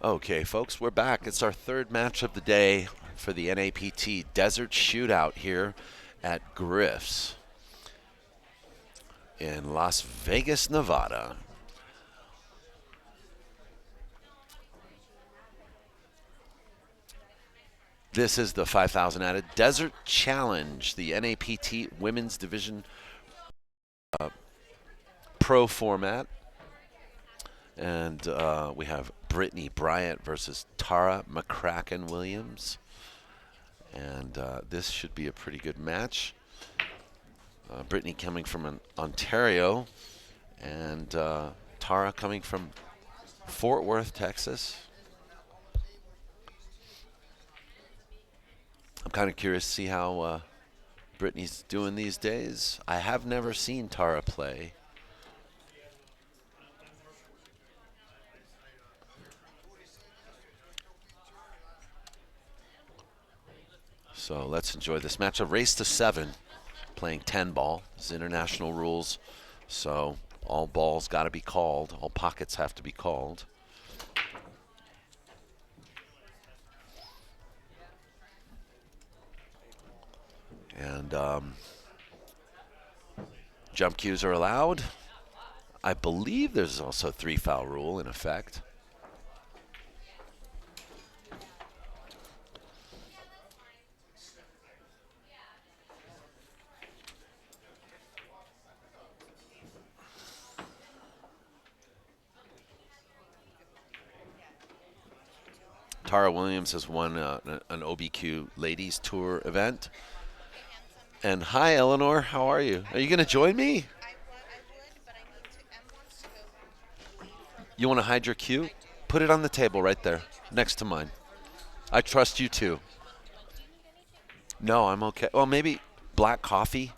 Okay, folks, we're back. It's our third match of the day for the NAPT Desert Shootout here at Griff's in Las Vegas, Nevada. This is the 5,000 added Desert Challenge, the NAPT Women's Division Pro format. And we have Brittany Bryant versus Tara Mccracken Williams. And this should be a pretty good match. Brittany coming from Ontario, and Tara coming from Fort Worth, Texas. I'm kind of curious to see how Brittany's doing these days. I have never seen Tara play. So let's enjoy this match. A race to 7, playing 10 ball. It's international rules, so all balls got to be called. All pockets have to be called. And jump cues are allowed. I believe there's also a 3-foul rule in effect. Tara Williams has won an OBQ Ladies Tour event. And hi, Eleanor. How are you? Are you going to join me? I would, but I need to. Em wants to go. You want to hide your cue? Put it on the table right there, next to mine. I trust you too. No, I'm okay. Well, maybe black coffee.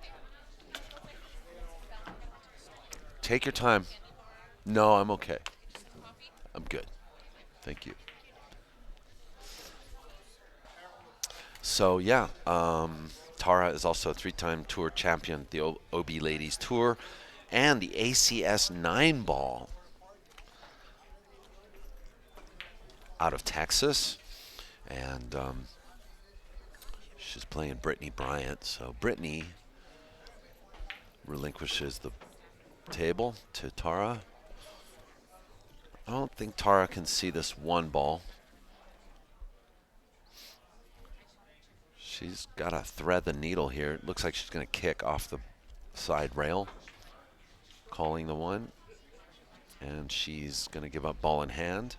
Take your time. No, I'm okay. I'm good. Thank you. So, yeah, Tara is also a 3-time tour champion, the OB Ladies Tour, and the ACS 9 ball out of Texas. And she's playing Brittany Bryant. So, Brittany relinquishes the table to Tara. I don't think Tara can see this 1 ball. She's got to thread the needle here. It looks like she's going to kick off the side rail, calling the 1. And she's going to give up ball in hand.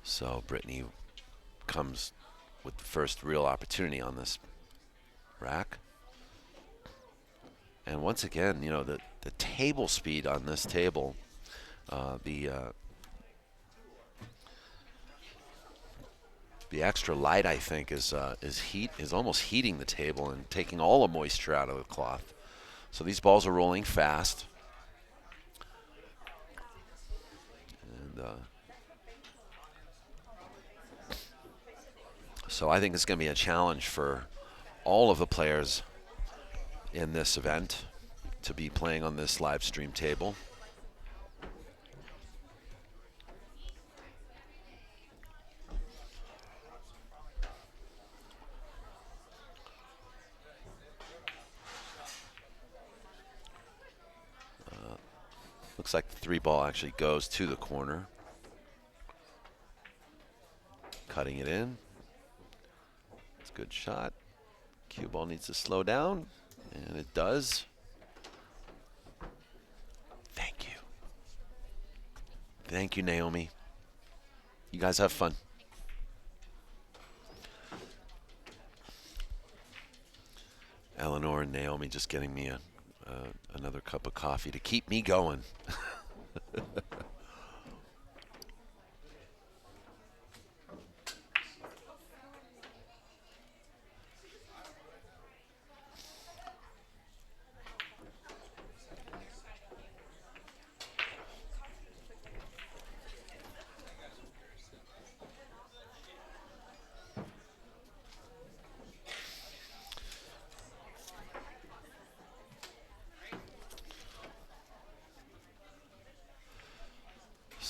So Brittany comes with the first real opportunity on this rack. And once again, you know, the table speed on this table, the extra light, I think, is almost heating the table and taking all the moisture out of the cloth. So these balls are rolling fast. And so I think it's going to be a challenge for all of the players in this event to be playing on this live stream table. Looks like the 3 ball actually goes to the corner. Cutting it in. It's a good shot. Cue ball needs to slow down, and it does. Thank you. Thank you, Naomi. You guys have fun. Eleanor and Naomi just getting me another cup of coffee to keep me going.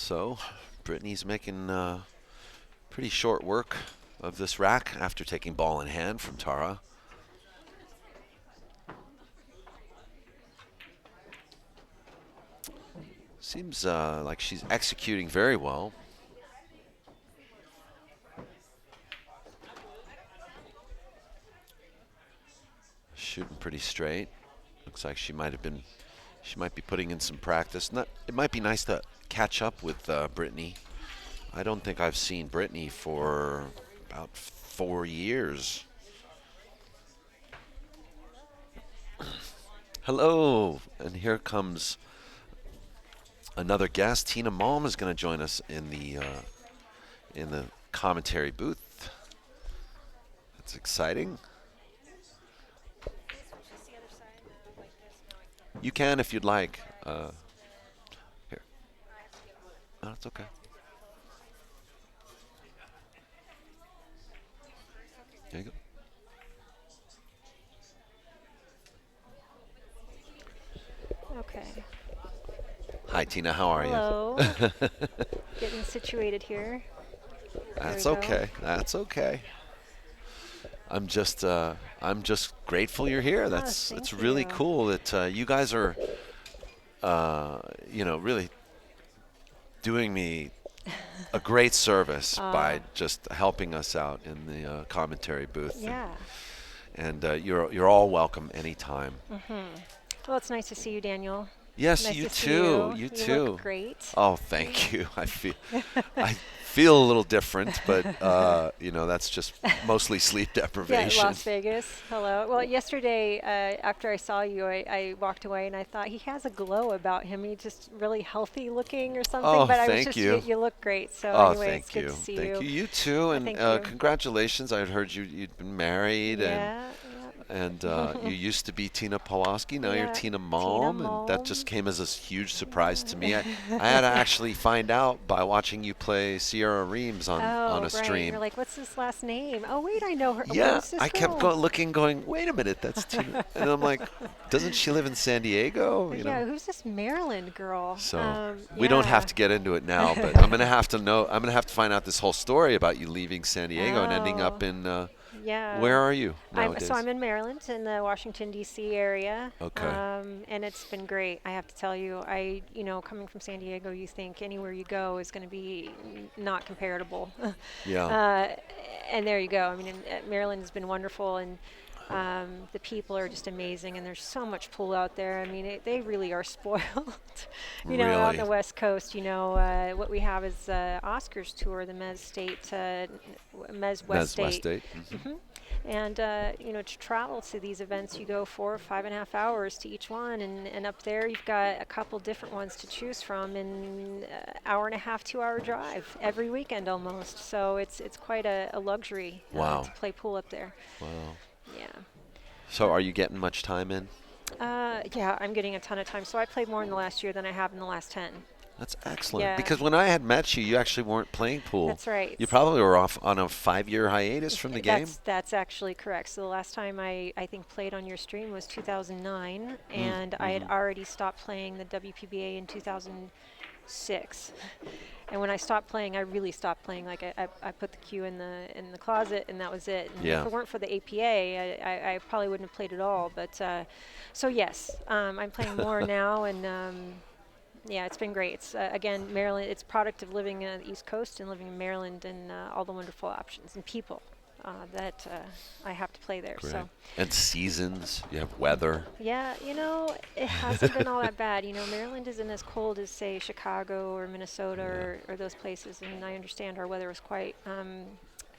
So, Brittany's making pretty short work of this rack after taking ball in hand from Tara. Seems like she's executing very well. Shooting pretty straight. Looks like she might be putting in some practice. It might be nice to catch up with Brittany. I don't think I've seen Brittany for about 4 years. Hello, and here comes another guest. Tina Malm is going to join us in the commentary booth. That's exciting. You can if you'd like. Here. Oh, it's okay. There you go. Okay. Hi, Tina. How are Hello. you? Getting situated here. That's okay. That's okay. I'm just grateful you're here. It's really cool that you guys are, really doing me a great service by just helping us out in the commentary booth. Yeah. And you're all welcome anytime. Well, it's nice to see you, Daniel. Yes, nice you to too. See You too. too. Look great. Oh, thank you. I feel a little different, but that's just mostly sleep deprivation. Yeah, Las Vegas. Hello. Well, yesterday after I saw you, I walked away and I thought he has a glow about him. He's just really healthy looking or something. Oh, but I was thank just you. You look great. So anyway, it's good to see you. Thank you. You too, and congratulations. I heard you'd been married and you used to be Tina Pawlowski. Now you're Tina Malm, and that just came as a huge surprise to me. I had to actually find out by watching you play Sierra Reams on a stream. You're like, what's this last name? Oh wait, I know her. Yeah, I kept going. Wait a minute, that's Tina. And I'm like, doesn't she live in San Diego? Yeah, who's this Maryland girl? So we don't have to get into it now, but I'm gonna have to find out this whole story about you leaving San Diego and ending up in. Yeah. Where are you nowadays? So I'm in Maryland, in the Washington, D.C. area. Okay. And it's been great, I have to tell you. Coming from San Diego, you think anywhere you go is going to be not comparable. Yeah. And there you go. I mean, Maryland has been wonderful, and the people are just amazing, and there's so much pool out there. I mean, they really are spoiled. Out on the West Coast, what we have is Oscar's tour, the Mez West State. Mm-hmm. And, to travel to these events, you go 4 or 5.5 hours to each one. And up there, you've got a couple different ones to choose from in hour and a half, 2-hour drive every weekend almost. So it's quite a luxury to play pool up there. Wow. Yeah. So are you getting much time in? Yeah, I'm getting a ton of time. So I played more in the last year than I have in the last 10. That's excellent. Yeah. Because when I had met you actually weren't playing pool. That's right. You probably were off on a 5-year hiatus from the game. That's actually correct. So the last time I think played on your stream was 2009, and I had already stopped playing the WPBA in 2006. And when I stopped playing, I really stopped playing. Like I put the cue in the closet, and that was it. And if it weren't for the APA, I probably wouldn't have played at all. But so yes, I'm playing more now, and yeah, it's been great. It's again, Maryland. It's a product of living on the East Coast and living in Maryland, and all the wonderful options and people that I have to play there. Great. So. And seasons. You have weather. Yeah, it hasn't been all that bad. Maryland isn't as cold as, say, Chicago or Minnesota or those places, and I understand our weather was quite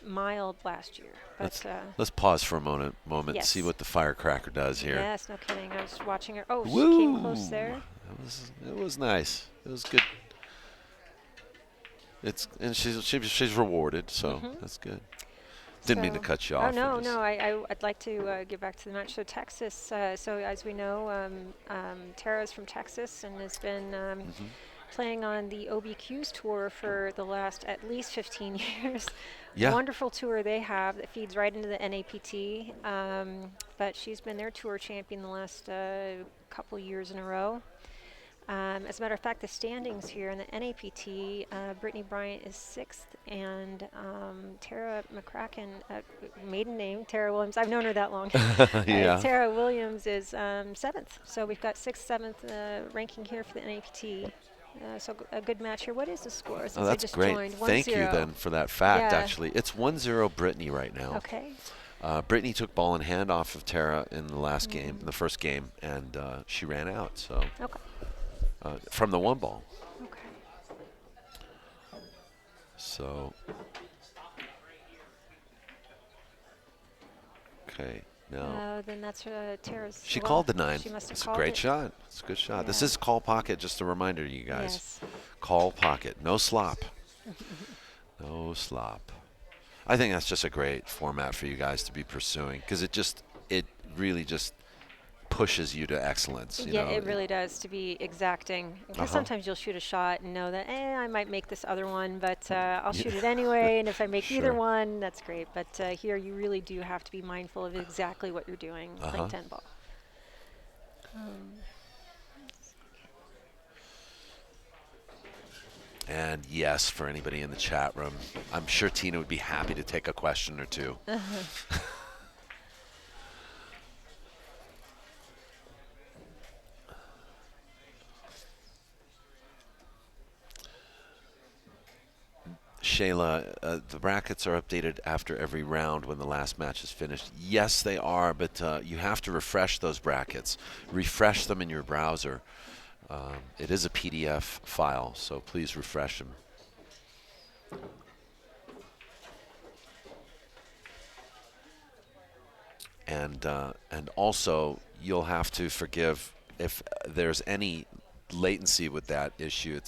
mild last year. But let's pause for a moment and yes. see what the firecracker does here. Yes, no kidding. I was watching her. Oh, Woo! She came close there. It was nice. It was good. She's rewarded, so that's good. Didn't mean to cut you off. Oh no, I'd like to get back to the match. So Texas. So as we know, Tara's from Texas and has been playing on the OBQ's tour for the last at least 15 years. Yeah. Wonderful tour they have that feeds right into the NAPT. But she's been their tour champion the last couple years in a row. As a matter of fact, the standings here in the NAPT, Brittany Bryant is 6th, and Tara Mccracken, maiden name, Tara Williams, I've known her that long. Yeah. Tara Williams is 7th. So we've got 6th, 7th ranking here for the NAPT. So a good match here. What is the score since Oh, I that's just great. joined? Thank you 1-0. then for that fact, Yeah. actually. It's 1-0 Brittany right now. Okay. Brittany took ball in hand off of Tara in the last game, in the first game, and she ran out. So Okay. from the 1 ball. Okay. So, okay, now Then that's Tara's. she well, called the 9. She must have It's a called great it. shot. It's a good shot. This Yeah. is call pocket. Just a reminder to you guys. Yes. Call pocket. No slop. No slop. I think that's just a great format for you guys to be pursuing because it really just pushes you to excellence. You Yeah, know? it really does, to be exacting. Because sometimes you'll shoot a shot and know that, I might make this other one, but I'll shoot it anyway. And if I make either Sure. one, that's great. But here, you really do have to be mindful of exactly what you're doing, playing 10 ball. And yes, for anybody in the chat room, I'm sure Tina would be happy to take a question or two. Shayla, the brackets are updated after every round when the last match is finished. Yes, they are, but you have to refresh those brackets. Refresh them in your browser. It is a PDF file, so please refresh them. And also, you'll have to forgive if there's any latency with that issue.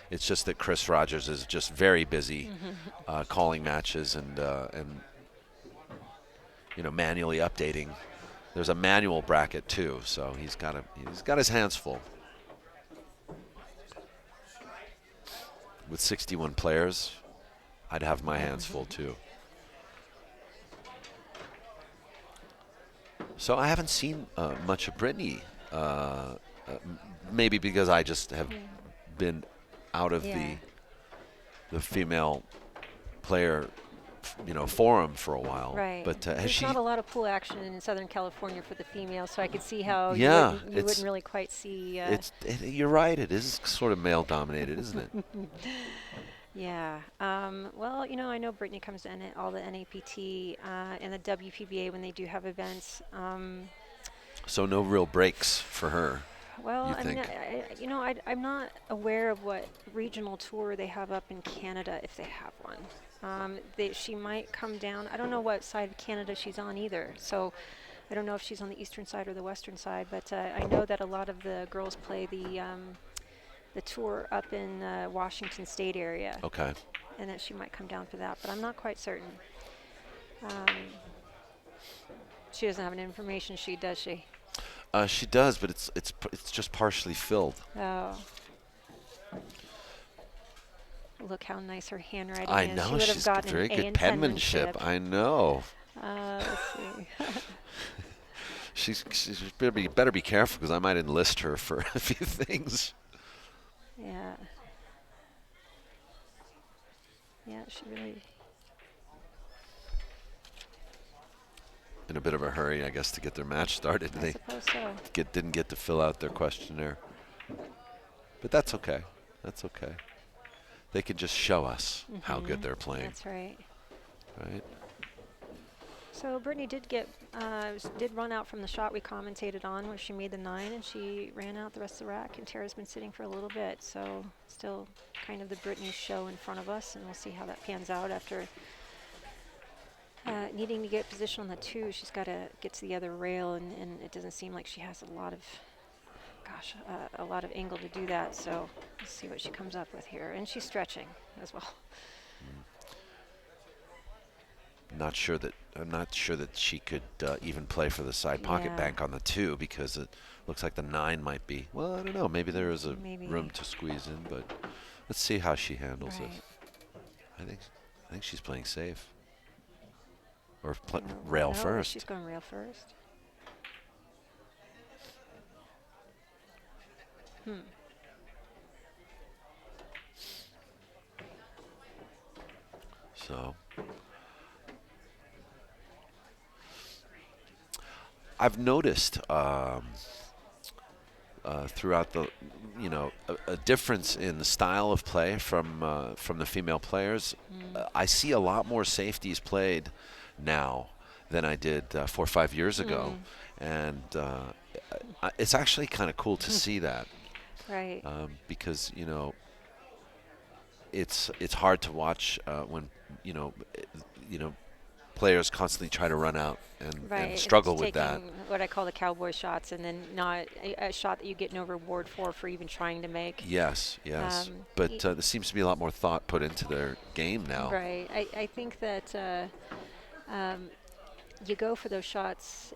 It's just that Chris Rogers is just very busy calling matches and manually updating. There's a manual bracket too, so he's got his hands full. With 61 players, I'd have my hands full too. So I haven't seen much of Brittany, maybe because I just have been out of the female player, forum for a while. Right. But has There's she? not a lot of pool action in Southern California for the females, so I could see how Yeah, you wouldn't really quite see. You're right. It is sort of male dominated, isn't it? Yeah. Well, I know Brittany comes to all the NAPT and the WPBA when they do have events. So no real breaks for her. Well, You I mean, think? I'm not aware of what regional tour they have up in Canada, if they have one. She might come down. I don't know what side of Canada she's on either. So I don't know if she's on the eastern side or the western side. But I know that a lot of the girls play the tour up in Washington State area. Okay. And that she might come down for that. But I'm not quite certain. She doesn't have an information sheet, does she? She does, but it's just partially filled. Oh. Look how nice her handwriting I is. know, She would have she's gotten very an A good in penmanship. I know. Let's see. She's better be careful because I might enlist her for a few things. Yeah. Yeah, she really. In a bit of a hurry, I guess, to get their match started. I They suppose so. didn't get to fill out their questionnaire. But that's okay. That's okay. They can just show us how good they're playing. That's right. Right? So Brittany did run out from the shot we commentated on where she made the 9 and she ran out the rest of the rack, and Tara's been sitting for a little bit. So still kind of the Brittany show in front of us, and we'll see how that pans out after needing to get position on the 2. She's got to get to the other rail, and it doesn't seem like she has a lot of angle to do that. So let's see what she comes up with here. And she's stretching as well. I'm not sure that she could even play for the side pocket Yeah. bank on the 2 because it looks like the 9 might be. Well, I don't know. Maybe there is a Maybe. room to squeeze in, but let's see how she handles Right. this. I think she's playing safe. Or rail No, first. She's going rail first. So I've noticed throughout the, a difference in the style of play from the female players. I see a lot more safeties played now than I did 4 or 5 years ago, and it's actually kind of cool to see that. Right. Because it's hard to watch when players constantly try to run out and Right. struggle It's with that. taking what I call the cowboy shots, and then not a shot that you get no reward for even trying to make. Yes, yes. Y- But there seems to be a lot more thought put into their game now. Right. I think that um, you go for those shots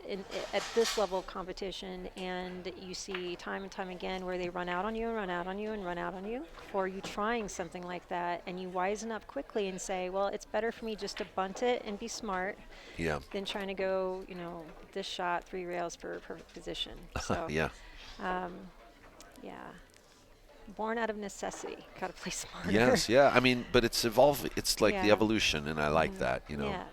at this level of competition, and you see time and time again where they run out on you and run out on you and run out on you for you trying something like that, and you wisen up quickly and say, well, it's better for me just to bunt it and be smart Yeah. than trying to go, this shot 3 rails for a perfect position. So, Yeah. yeah. Born out of necessity. Got to play smarter. Yes, yeah. I mean, but it's evolving. It's like the Yeah. evolution, and I like that, Yeah.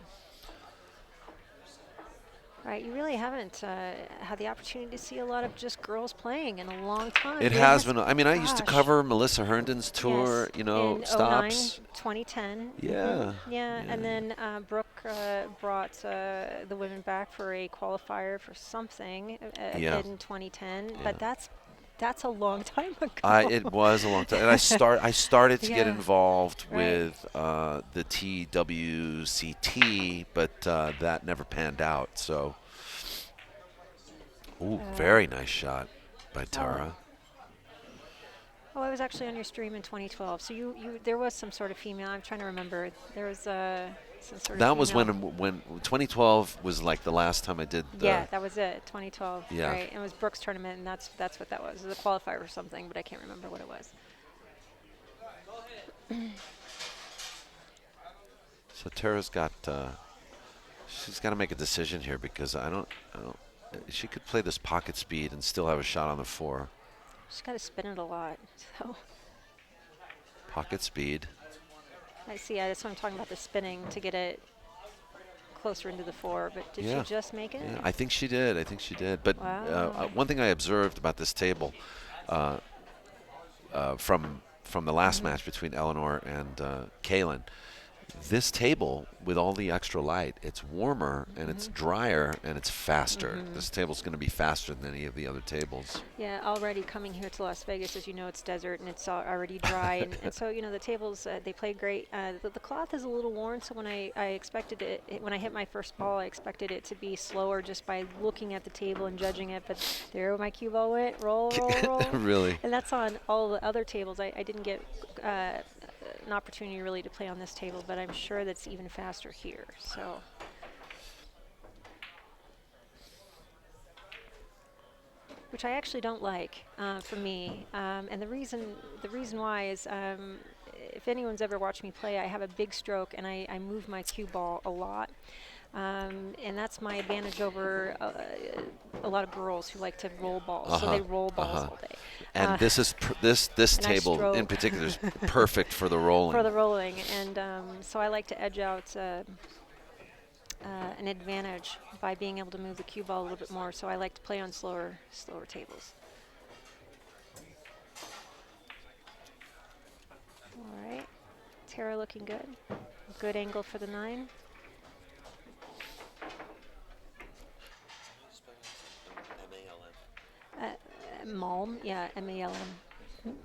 Right, you really haven't had the opportunity to see a lot of just girls playing in a long time. It It has has- been. I mean, I used to gosh. cover Melissa Herndon's tour, Yes, in stops. 09, 2010. Yeah. Yeah, and then Brooke brought the women back for a qualifier for something Yeah. in 2010, Yeah. but that's a long time ago. It was a long time, and I started to get Yeah. involved Right. with the TWCT, but that never panned out. So, very nice shot by Tara. Oh, I was actually on your stream in 2012. So there was some sort of female. I'm trying to remember. There was some sort of. That was female. when 2012 was like the last time I did. Yeah, that was it. 2012. Yeah. Right. It was Brooks' tournament, and that's what that was. It was a qualifier or something, but I can't remember what it was. So Tara's got. She's got to make a decision here because I don't. She could play this pocket speed and still have a shot on the 4. She's got to spin it a lot. So Pocket speed. I see. That's what I'm talking about, the spinning to get it closer into the 4. But did Yeah. she just make it? Yeah, I think she did. But Wow. one thing I observed about this table from the last match between Eleanor and Kaylin, this table with all the extra light, it's warmer and it's drier and it's faster. This table's going to be faster than any of the other tables. Yeah, already coming here to Las Vegas, as you know, it's desert and it's already dry. and so, the tables, they play great. The cloth is a little worn, so when I expected when I hit my first ball, I expected it to be slower just by looking at the table and judging it. But there my cue ball went, roll, roll, roll. Really? And that's on all the other tables. I didn't get an opportunity really to play on this table, but I'm sure that's even faster here. So. Which I actually don't like for me, and the reason why is if anyone's ever watched me play, I have a big stroke and I move my cue ball a lot, and that's my advantage over a lot of girls who like to roll balls. So they roll balls all day. And this is this and I table in stroke. particular is perfect for the rolling. For the rolling, and so I like to edge out an advantage by being able to move the cue ball a little bit more. So I like to play on slower tables. All right, Tara looking good. Good angle for the 9. Malm, yeah, M-A-L-M.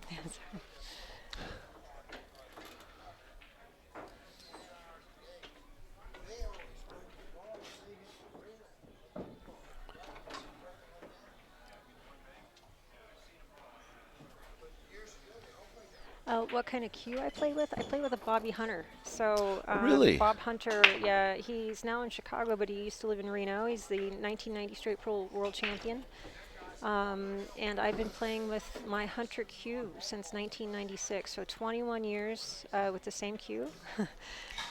What kind of cue I play with? I play with a Bobby Hunter. So Really? Bob Hunter, yeah, he's now in Chicago, but he used to live in Reno. He's the 1990 straight pro world champion. And I've been playing with my Hunter cue since 1996, so 21 years with the same cue.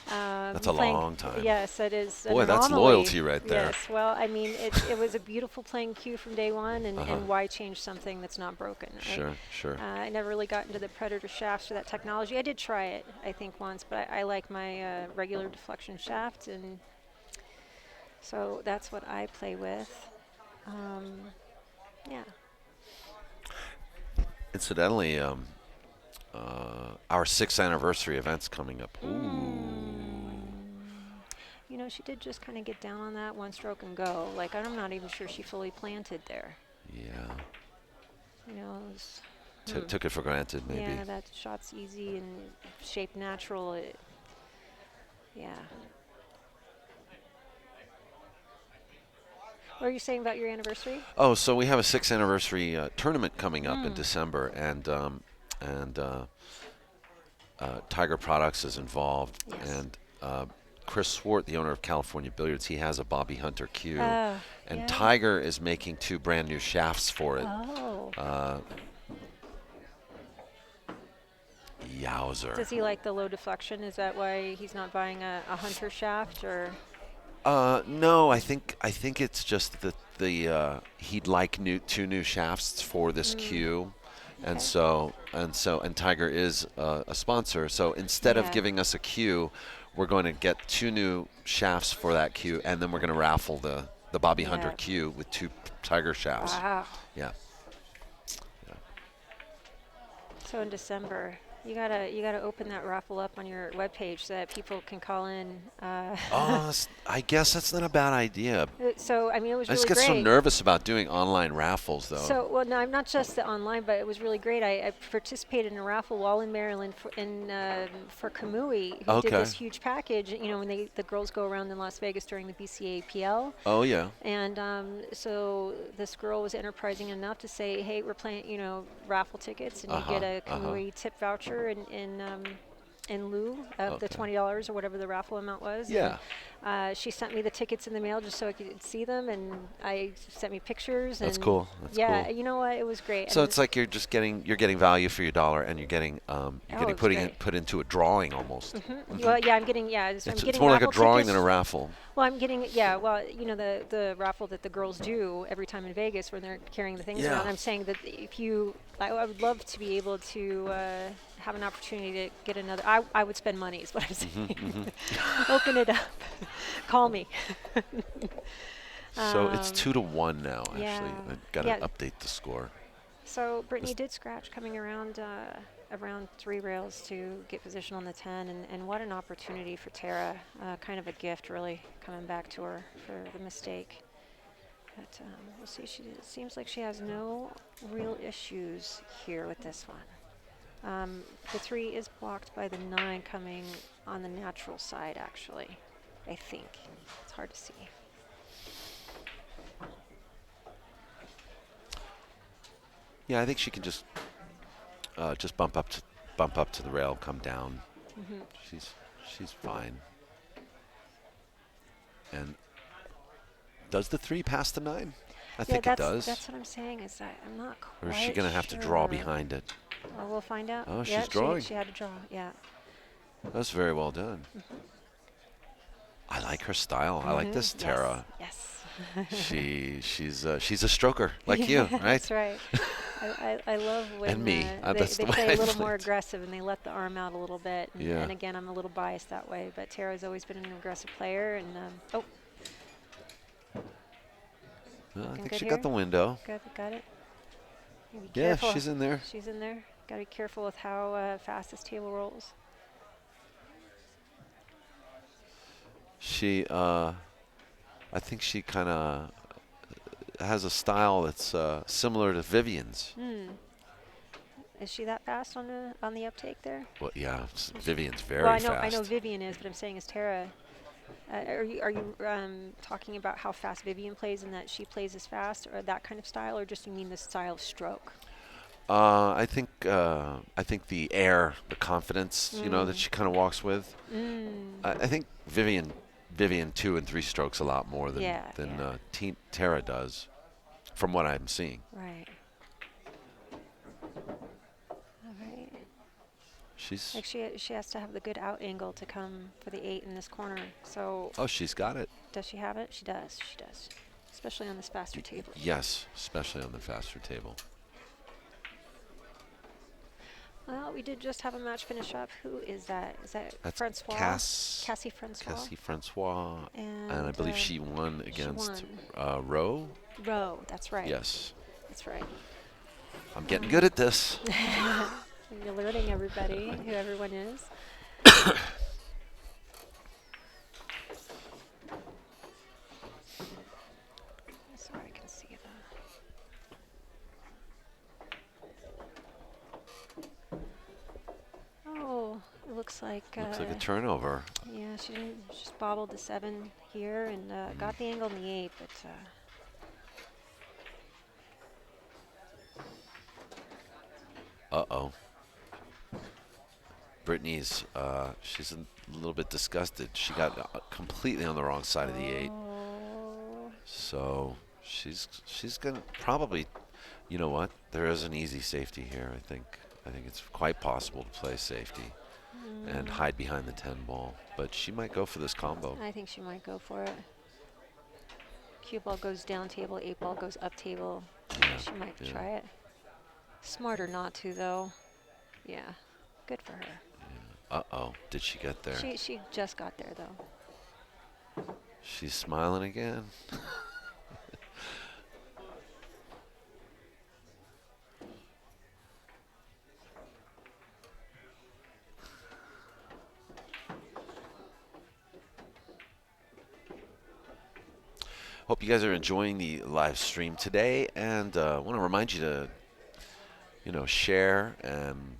That's a long time. Yes, it is an Boy, that's anomaly. loyalty right there. Yes, well, I mean, it was a beautiful playing cue from day one, and why change something that's not broken? Sure, sure. I never really got into the Predator shafts or that technology. I did try it, I think, once, but I like my regular deflection shaft, and so that's what I play with. Yeah. Incidentally, our 6th anniversary event's coming up. Ooh. You know, she did just kind of get down on that one stroke and go. Like, I'm not even sure she fully planted there. Yeah. You know, it was, Took it for granted, maybe. yeah, that shot's easy and shaped natural. Yeah. What are you saying about your anniversary? Oh, so we have a 6th anniversary tournament coming up in December, and Tiger Products is involved, Yes. and Chris Swart, the owner of California Billiards, he has a Bobby Hunter cue, and yeah. Tiger is making 2 brand new shafts for it. Oh. Yowzer. Does he like the low deflection? Is that why he's not buying a Hunter shaft, or? No, I think it's just that he'd like 2 new shafts for this cue, and Tiger is a sponsor. So instead of giving us a cue, we're going to get 2 new shafts for that cue, and then we're going to raffle the Bobby Hunter cue with 2 Tiger shafts. Wow. Yeah. So in December, you gotta open that raffle up on your webpage so that people can call in. I guess that's not a bad idea. So I mean, it was I really just get great. so nervous about doing online raffles, though. So well, no, not just the online, but it was really great. I participated in a raffle while in Maryland for Kamui, who did this huge package. You know, when the girls go around in Las Vegas during the BCAPL. Oh yeah. And so this girl was enterprising enough to say, hey, we're playing, you know, raffle tickets, and you get a Kamui tip voucher in lieu of the $20 or whatever the raffle amount was. Yeah. And, she sent me the tickets in the mail just so I could see them, and I sent me pictures. That's and cool. That's yeah, cool. you know what? It was great. So And it's like you're getting value for your dollar, and you're getting put into a drawing almost. Well, yeah, I'm getting It's more like a drawing than a raffle. Well, I'm getting well, you know, the raffle that the girls do every time in Vegas when they're carrying the things around. I'm saying that I would love to be able to have an opportunity to get another. I would spend money, is what I'm saying. Open it up. Call me. So it's 2-1 now. Actually, yeah. I've got to update the score. So Brittany did scratch coming around 3 rails to get position on the 10, and what an opportunity for Tara. Kind of a gift, really, coming back to her for the mistake. But we'll see. It seems like she has no real issues here with this one. The 3 is blocked by the 9 coming on the natural side, actually, I think. It's hard to see. Yeah, I think she can just bump up to the rail, come down. She's fine. And does the 3 pass the 9? I think it does. That's what I'm saying. Is that I'm not quite. Or is she going to have to draw behind it? Well, we'll find out. Oh, she's drawing. She had to draw. Yeah. That's very well done. I like her style. I like this Tara. Yes. She's a stroker like you, right? That's right. I love when and me. They play a little more aggressive and they let the arm out a little bit. And, yeah. And again, I'm a little biased that way, but Tara's always been an aggressive player. And I think she got the window. Got it. Yeah, she's in there. She's in there. Got to be careful with how fast this table rolls. She, I think she kind of has a style that's similar to Vivian's. Is she that fast on the uptake there? Well, yeah, Vivian's very fast. I know Vivian is, but I'm saying is Tara. Are you talking about how fast Vivian plays and that she plays as fast, or that kind of style, or just you mean the style of stroke? I think the air, the confidence, you know, that she kind of walks with. I think Vivian 2 and 3 strokes a lot more than Tara does. from what I'm seeing. Right. All right. She's Like she has to have the good out angle to come for the 8 in this corner. So oh, she's got it. does she have it? She does. She does. Especially on this faster table. Yes, especially on the faster table. Well, we did just have a match finish up. Who is that? Is that That's Francois? Cassie Francois. Cassie Francois, and I And believe she won she against won. Rowe. Rowe, that's right. Yes, That's right. I'm getting good at this. You're learning, everybody, who everyone is. So I can see that. Oh, it looks like. Looks like a turnover. Yeah, she just bobbled the 7 here and got the angle in the 8, but. Uh-oh. Brittany's, she's a little bit disgusted. She got completely on the wrong side of the 8. Oh. So she's gonna probably, you know what? There is an easy safety here. I think it's quite possible to play safety and hide behind the 10 ball. But she might go for this combo. I think she might go for it. Cue ball goes down table, 8 ball goes up table. Yeah, She might yeah. try it. Smarter not to, though. Yeah, good for her. Uh-oh, did she get there? She just got there, though. She's smiling again. Hope you guys are enjoying the live stream today, and I want to remind you to, share and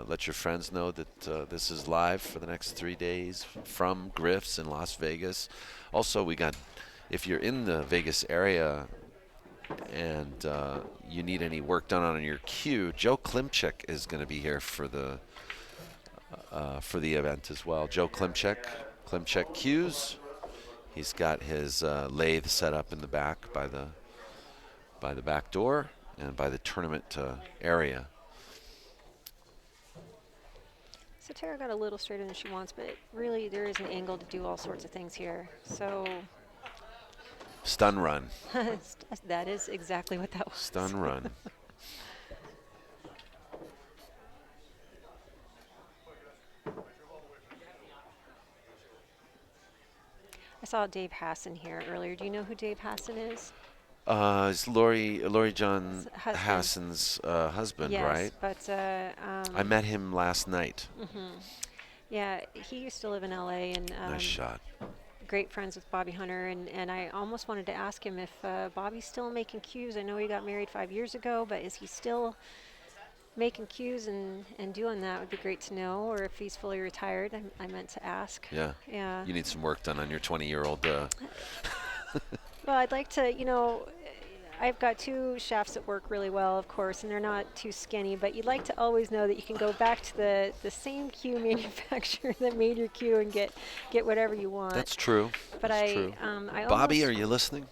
let your friends know that this is live for the next 3 days from Griff's in Las Vegas. Also, if you're in the Vegas area and you need any work done on your cue, Joe Klimchek is going to be here for the event as well. Joe Klimchek Cues. He's got his lathe set up in the back by the back door and by the tournament area. So Tara got a little straighter than she wants, but really there is an angle to do all sorts of things here. So Stun run. that is exactly what that was. Stun run. I saw Dave Hassan here earlier. Do you know who Dave Hassan is? It's Lori John Husband. Hassan's husband, Yes, right? but I met him last night. yeah, he used to live in LA and Nice shot. great friends with Bobby Hunter, and I almost wanted to ask him if Bobby's still making cues. I know he got married 5 years ago, but is he still making cues and doing that? Would be great to know, or if he's fully retired. I meant to ask. Yeah. Yeah. You need some work done on your 20-year-old. Well, I'd like to, I've got 2 shafts that work really well, of course, and they're not too skinny, but you'd like to always know that you can go back to the same cue manufacturer that made your cue and get whatever you want. That's true. But That's I true. I Bobby, almost, are you listening?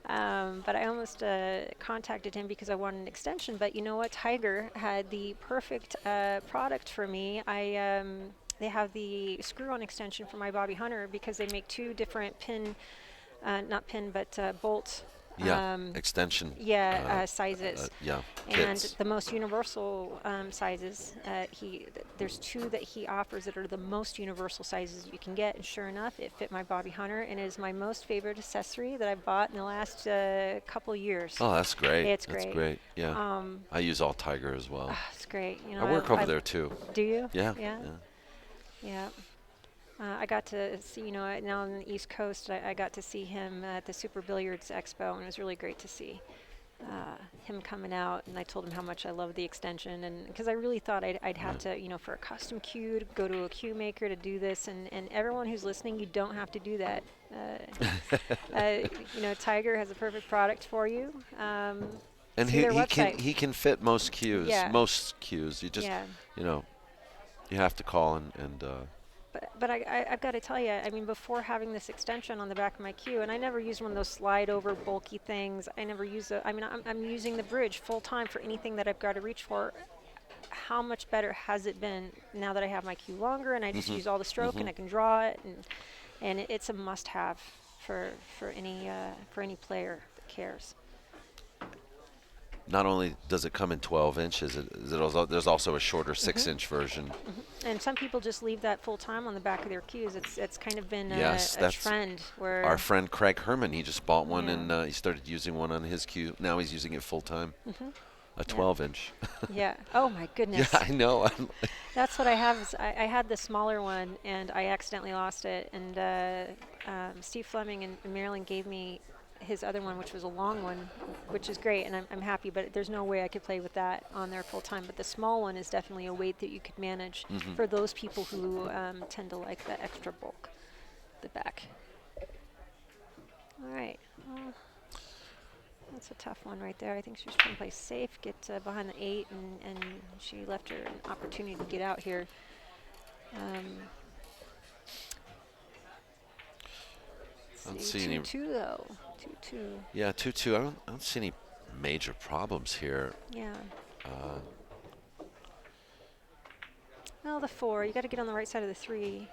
but I almost contacted him because I wanted an extension. But you know what? Tiger had the perfect product for me. They have the screw-on extension for my Bobby Hunter because they make 2 different not pin, but bolt. Yeah. Extension. Yeah, sizes. Yeah. And Kits. the most universal sizes, there's 2 that he offers that are the most universal sizes you can get. And sure enough, it fit my Bobby Hunter, and it is my most favorite accessory that I've bought in the last couple years. Oh, that's great. It's That's great. great. Yeah. I use all Tiger as well. It's great. I work over there too. Do you? Yeah. Yeah. I got to see, now on the East Coast, I got to see him at the Super Billiards Expo, and it was really great to see him coming out. And I told him how much I love the extension, and because I really thought I'd have to, for a custom cue, to go to a cue maker to do this. And everyone who's listening, you don't have to do that. Tiger has a perfect product for you. And he can fit most cues. Yeah. Most cues. You just you have to call and But I've got to tell you, I mean, before having this extension on the back of my cue, and I never used one of those slide over bulky things. I never use it. I mean, I'm using the bridge full time for anything that I've got to reach for. How much better has it been now that I have my cue longer and I just use all the stroke and I can draw it, and it's a must-have for any player that cares. Not only does it come in 12 inches, there's also a shorter 6-inch version. And some people just leave that full time on the back of their cues. It's kind of been Yes, a that's trend where our friend Craig Herman, he just bought one Yeah. and he started using one on his cue. Now he's using it full time. A 12-inch. yeah. Oh my goodness. Yeah, I know. That's what I have. Is I had the smaller one and I accidentally lost it. And Steve Fleming in Maryland gave me his other one, which was a long one, which is great, and I'm happy. But there's no way I could play with that on there full time. But the small one is definitely a weight that you could manage for those people who tend to like the extra bulk, the back. All right. Well, that's a tough one right there. I think she was trying to play safe, get behind the 8, and she left her an opportunity to get out here. I don't see any. 2-2 though. 2-2. Yeah, 2-2. I don't see any major problems here. Yeah. Well, the 4. You got to get on the right side of the 3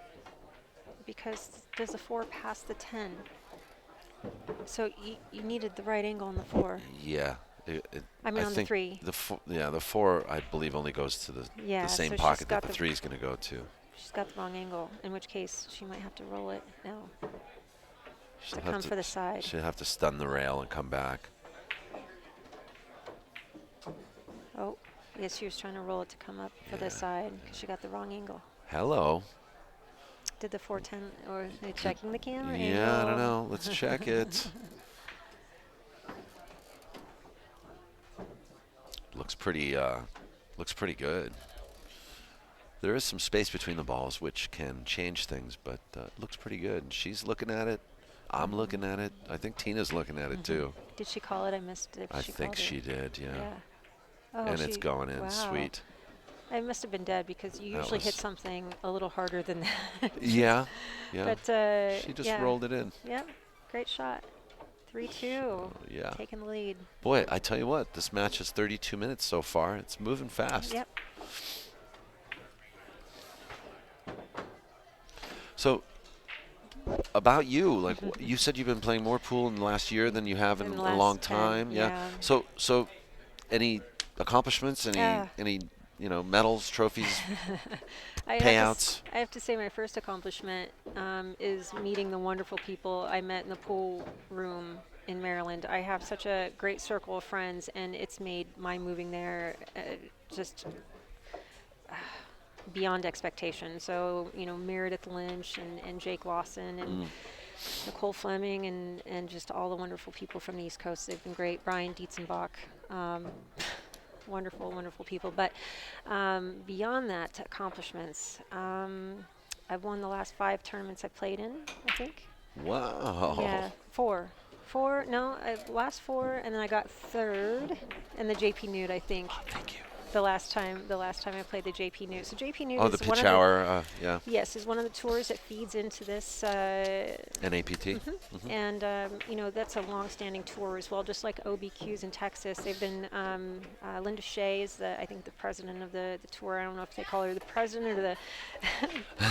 because does the 4 pass the 10? So you needed the right angle on the 4. Yeah. I mean, on the think 3. The 4, I believe, only goes to the Yeah, same so she's pocket got that the 3 is going to go to. She's got the wrong angle, in which case she might have to roll it now. She'll come for the side. She'll have to stun the rail and come back. Oh, yes, she was trying to roll it to come up for the side because she got the wrong angle. Hello. Did the 410, or are they checking the camera? Yeah, I don't know. Let's check it. Looks pretty good. There is some space between the balls, which can change things, but it looks pretty good. She's looking at it. I'm looking at it. I think Tina's looking at it too. Did she call it? I missed it. I think she did, yeah. Oh, And it's going in, wow. sweet. I must have been dead because you That usually hit was- something a little harder than that. Yeah, yeah. But She just yeah. rolled it in. Yep, great shot. 3-2. Yeah. Taking the lead. Boy, I tell you what, this match is 32 minutes so far. It's moving fast. Yep. So, about you, like you said, you've been playing more pool in the last year than you have in In the a last long 10, time. yeah. So, any accomplishments? Any medals, trophies, payouts? I have to say my first accomplishment is meeting the wonderful people I met in the pool room in Maryland. I have such a great circle of friends, and it's made my moving there just beyond expectation. So, Meredith Lynch and Jake Lawson and Nicole Fleming and just all the wonderful people from the East Coast. They've been great. Brian Dietzenbach. Wonderful, wonderful people. But beyond that, accomplishments. I've won the last 5 tournaments I played in, I think. Wow. Yeah, 4. Last 4, and then I got 3rd in the JP Nude, I think. Thank you. The last time I played the JP Nude. So JP Nude Oh, is the one pitch of hour, yeah. Yes, is one of the tours that feeds into this. NAPT. And, that's a long-standing tour as well, just like OBQs in Texas. They've been, Linda Shea is, I think, the president of the tour. I don't know if they call her the president or the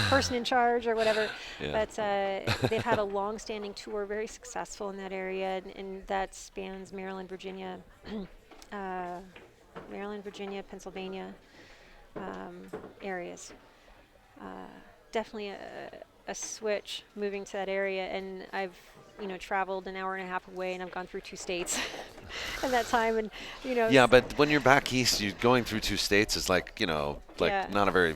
person in charge or whatever. Yeah. But they've had a long-standing tour, very successful in that area, and that spans Maryland, Virginia, Pennsylvania areas. Definitely a switch moving to that area, and I've traveled an hour and a half away, and I've gone through 2 states in that time, and Yeah, but when you're back east, you going through 2 states is like Yeah. not a very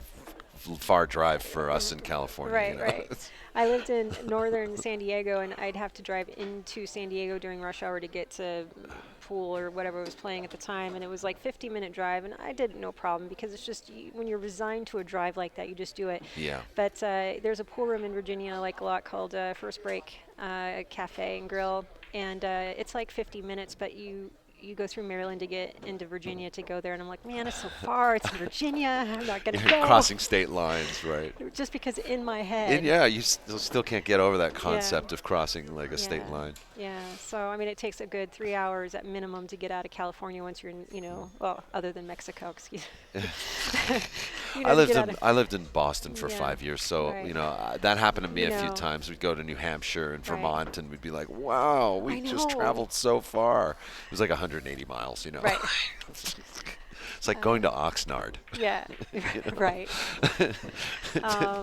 far drive for us in California. Right, right. I lived in northern San Diego, and I'd have to drive into San Diego during rush hour to get to pool or whatever was playing at the time, and it was like 50-minute drive, and I did no problem because it's just when you're resigned to a drive like that, you just do it. Yeah. But there's a pool room in Virginia I like a lot called First Break Cafe and Grill, and it's like 50 minutes, but you go through Maryland to get into Virginia to go there, and I'm like, man, it's so far. It's in Virginia. I'm not gonna You're go. crossing state lines, right? Just because in my head. And yeah, you still can't get over that concept of crossing like a state line. Yeah. So I mean, it takes a good 3 hours at minimum to get out of California once you're in, well, other than Mexico, excuse me. I lived in Boston for 5 years, so that happened to me a few times. We'd go to New Hampshire and Vermont, and we'd be like, "Wow, we just traveled so far." It was like 180 miles, Right. It's like going to Oxnard. Yeah. Right.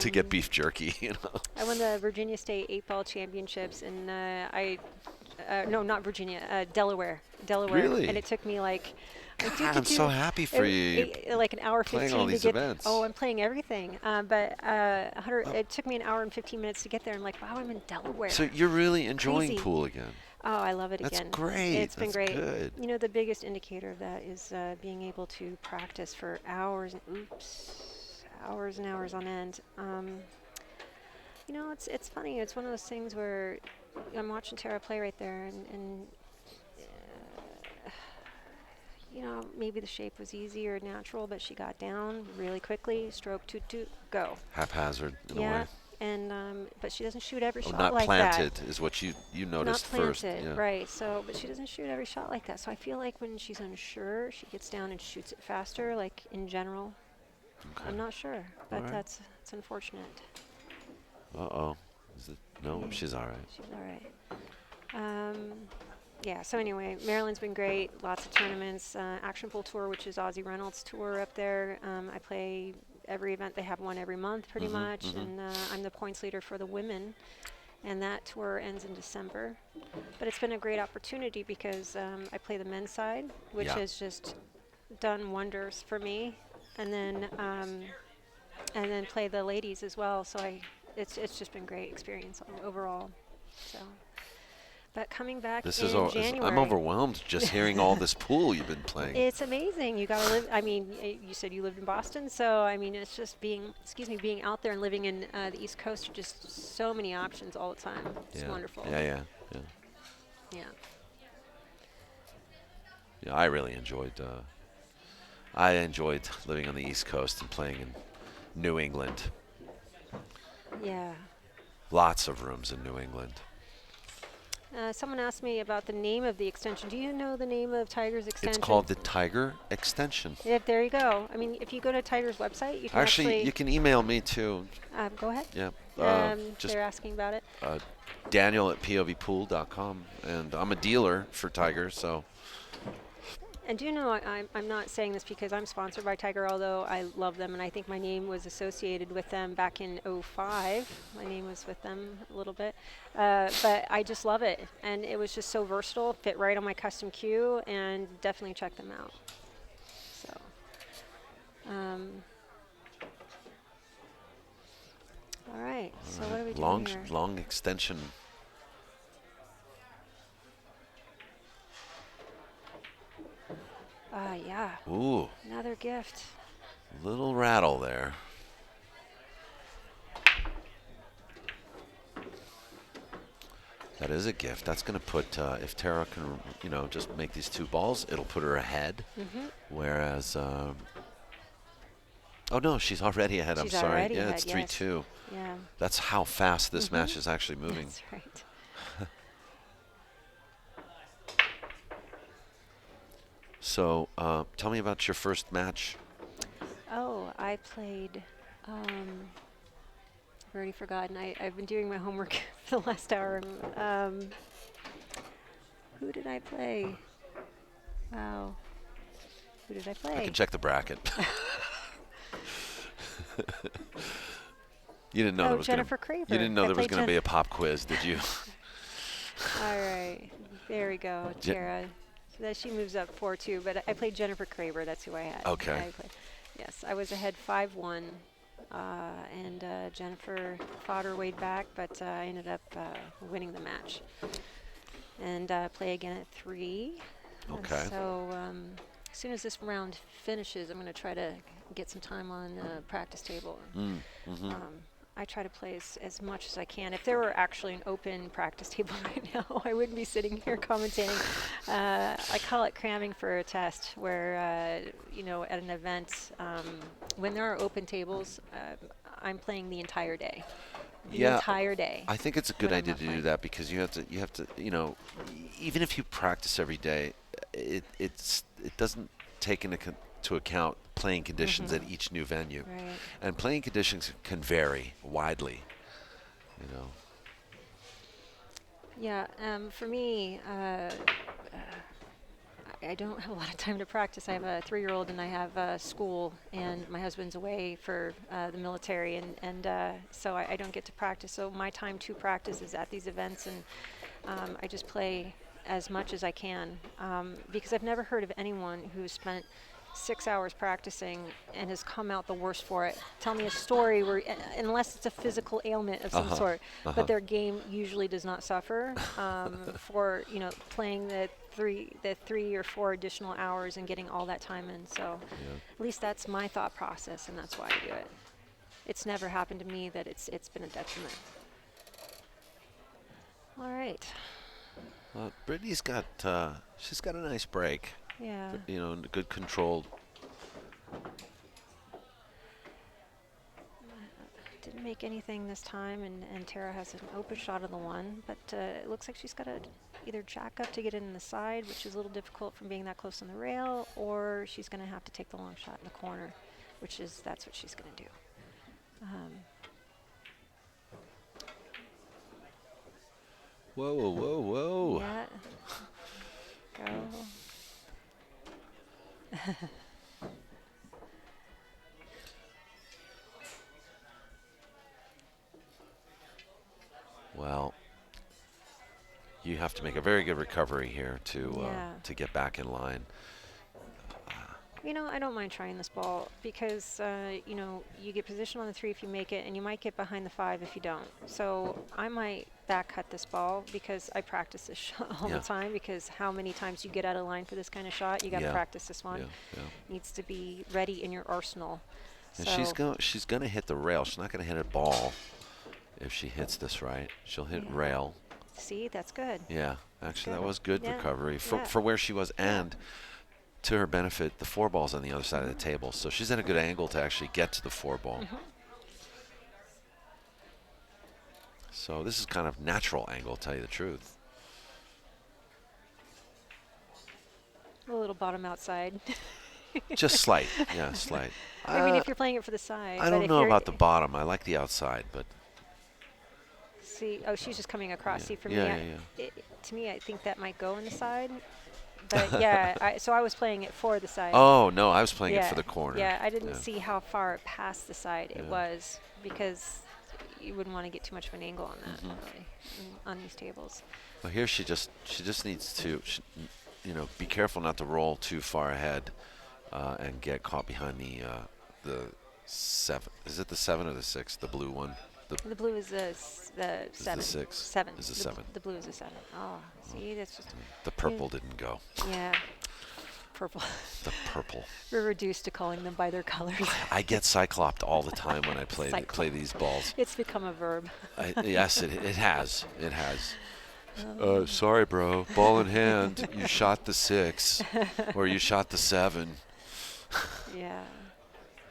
to get beef jerky, I won the Virginia State 8-ball championships, and no, not Virginia, Delaware. Really? And it took me like. God, I'm so happy for you. Like an hour 15 playing all these to get. Events. Oh, I'm playing everything. But it took me an hour and 15 minutes to get there. I'm like, wow, I'm in Delaware. So you're really enjoying Crazy. pool again. Oh, I love it That's again. great. It's been great. Good. The biggest indicator of that is being able to practice for hours and hours on end. It's funny. It's one of those things where I'm watching Tara play right there, and maybe the shape was easy or natural, but she got down really quickly, stroke, toot, go. Haphazard in a way. And but she doesn't shoot every shot not like planted that. is what you noticed not first. planted, Yeah. right. So, but she doesn't shoot every shot like that. So I feel like when she's unsure, she gets down and shoots it faster, like in general. Okay. I'm not sure, but right. that's unfortunate. Uh-oh. Is it? No, she's all right. She's all right. Yeah, so anyway, Maryland's been great. Lots of tournaments. Action Pool Tour, which is Ozzie Reynolds' tour up there. I play every event. They have one every month pretty much. And I'm the points leader for the women. And that tour ends in December. But it's been a great opportunity because I play the men's side, which has just done wonders for me. And then play the ladies as well. So it's just been great experience overall. So. But coming back in January. I'm overwhelmed just hearing all this pool you've been playing. It's amazing. You got to live. I mean, you said you lived in Boston, so I mean, it's just being out there and living in the East Coast. Just so many options all the time. It's wonderful. Yeah. Yeah, I really enjoyed. I enjoyed living on the East Coast and playing in New England. Yeah. Lots of rooms in New England. Someone asked me about the name of the extension. Do you know the name of Tiger's extension? It's called the Tiger Extension. Yeah, there you go. I mean, if you go to Tiger's website, you can actually you can email me too. Go ahead. Yeah. They're asking about it. Daniel at POVPOOL.com, and I'm a dealer for Tiger, so. And do you know, I'm not saying this because I'm sponsored by Tiger, although I love them, and I think my name was associated with them back in '05. My name was with them a little bit. But I just love it. And it was just so versatile, fit right on my custom cue, and definitely check them out. So, all right. So what are we doing here? Long extension. Yeah. Ooh. Another gift. Little rattle there. That is a gift. That's going to put, if Tara can, just make these two balls, it'll put her ahead. Whereas, oh no, she's already ahead. She's I'm sorry. already ahead, it's 3-2. Yeah. That's how fast this match is actually moving. That's right. So, tell me about your first match. Oh, I played. I've already forgotten. I've been doing my homework for the last hour. Who did I play? Wow. Who did I play? I can check the bracket. You didn't know there was Jennifer Craver. You didn't know there was going to be a pop quiz, did you? All right. There we go, Tara. She moves up 4-2, but I played Jennifer Craver. That's who I had. Okay. Yes, I was ahead 5-1, and Jennifer fought her way back, but I ended up winning the match. And play again at 3. Okay. So as soon as this round finishes, I'm going to try to get some time on the practice table. I try to play as much as I can. If there were actually an open practice table right now, I wouldn't be sitting here commentating. I call it cramming for a test, where you know, at an event, when there are open tables, I'm playing the entire day. The entire day. I think it's a good idea to do that, because you have to, you know, even if you practice every day, it doesn't take into account playing conditions at each new venue. Right. And playing conditions can vary widely, you know. Yeah, for me, I don't have a lot of time to practice. I have a 3-year-old and I have school, and my husband's away for the military, and so I don't get to practice. So my time to practice is at these events, and I just play as much as I can, because I've never heard of anyone who's spent 6 hours practicing and has come out the worst for it. Tell me a story where, unless it's a physical ailment of some sort, but their game usually does not suffer for, you know, playing the 3 or 4 additional hours and getting all that time in. So at least that's my thought process, and that's why I do it. It's never happened to me that it's been a detriment. All right. Well, Brittany's got she's got a nice break. Yeah. You know, good controlled. Didn't make anything this time, and Tara has an open shot of the 1, but it looks like she's got to either jack up to get it in the side, which is a little difficult from being that close on the rail, or she's going to have to take the long shot in the corner, that's what she's going to do. Whoa, whoa, whoa, whoa. Yeah. Go. Well, you have to make a very good recovery here to get back in line. You know, I don't mind trying this ball, because, you know, you get position on the 3 if you make it, and you might get behind the 5 if you don't. So I might back cut this ball, because I practice this shot all the time, because how many times you get out of line for this kind of shot, you got to practice this one. Needs to be ready in your arsenal. And So she's gonna hit the rail. She's not gonna hit a ball if she hits this right. She'll hit rail. See, that's good. Yeah, actually that was good Yeah. recovery for where she was, and to her benefit, the 4 ball's on the other side of the table, so she's at a good angle to actually get to the 4 ball. So this is kind of natural angle, to tell you the truth. A little bottom outside. Just slight, yeah, slight. I mean, if you're playing it for the side. I don't know about the bottom. I like the outside, but see, oh, she's just coming across. See, for me, to me, I think that might go in the side. But yeah, so I was playing it for the side. Oh no, I was playing it for the corner. Yeah, I didn't see how far past the side it was, because you wouldn't want to get too much of an angle on that, really, on these tables. Well, here she just needs to, you know, be careful not to roll too far ahead and get caught behind the 7. Is it the 7 or the 6? The blue one. The blue is the 7. The 6. 7. Is the 7. The blue is the 7. Oh, see, that's just. The purple didn't go. Yeah. Purple. The purple. We're reduced to calling them by their colors. I get cycloped all the time when I play these balls. It's become a verb. Yes, it has. It has. Sorry, bro. Ball in hand. You shot the 6, or you shot the 7. Yeah.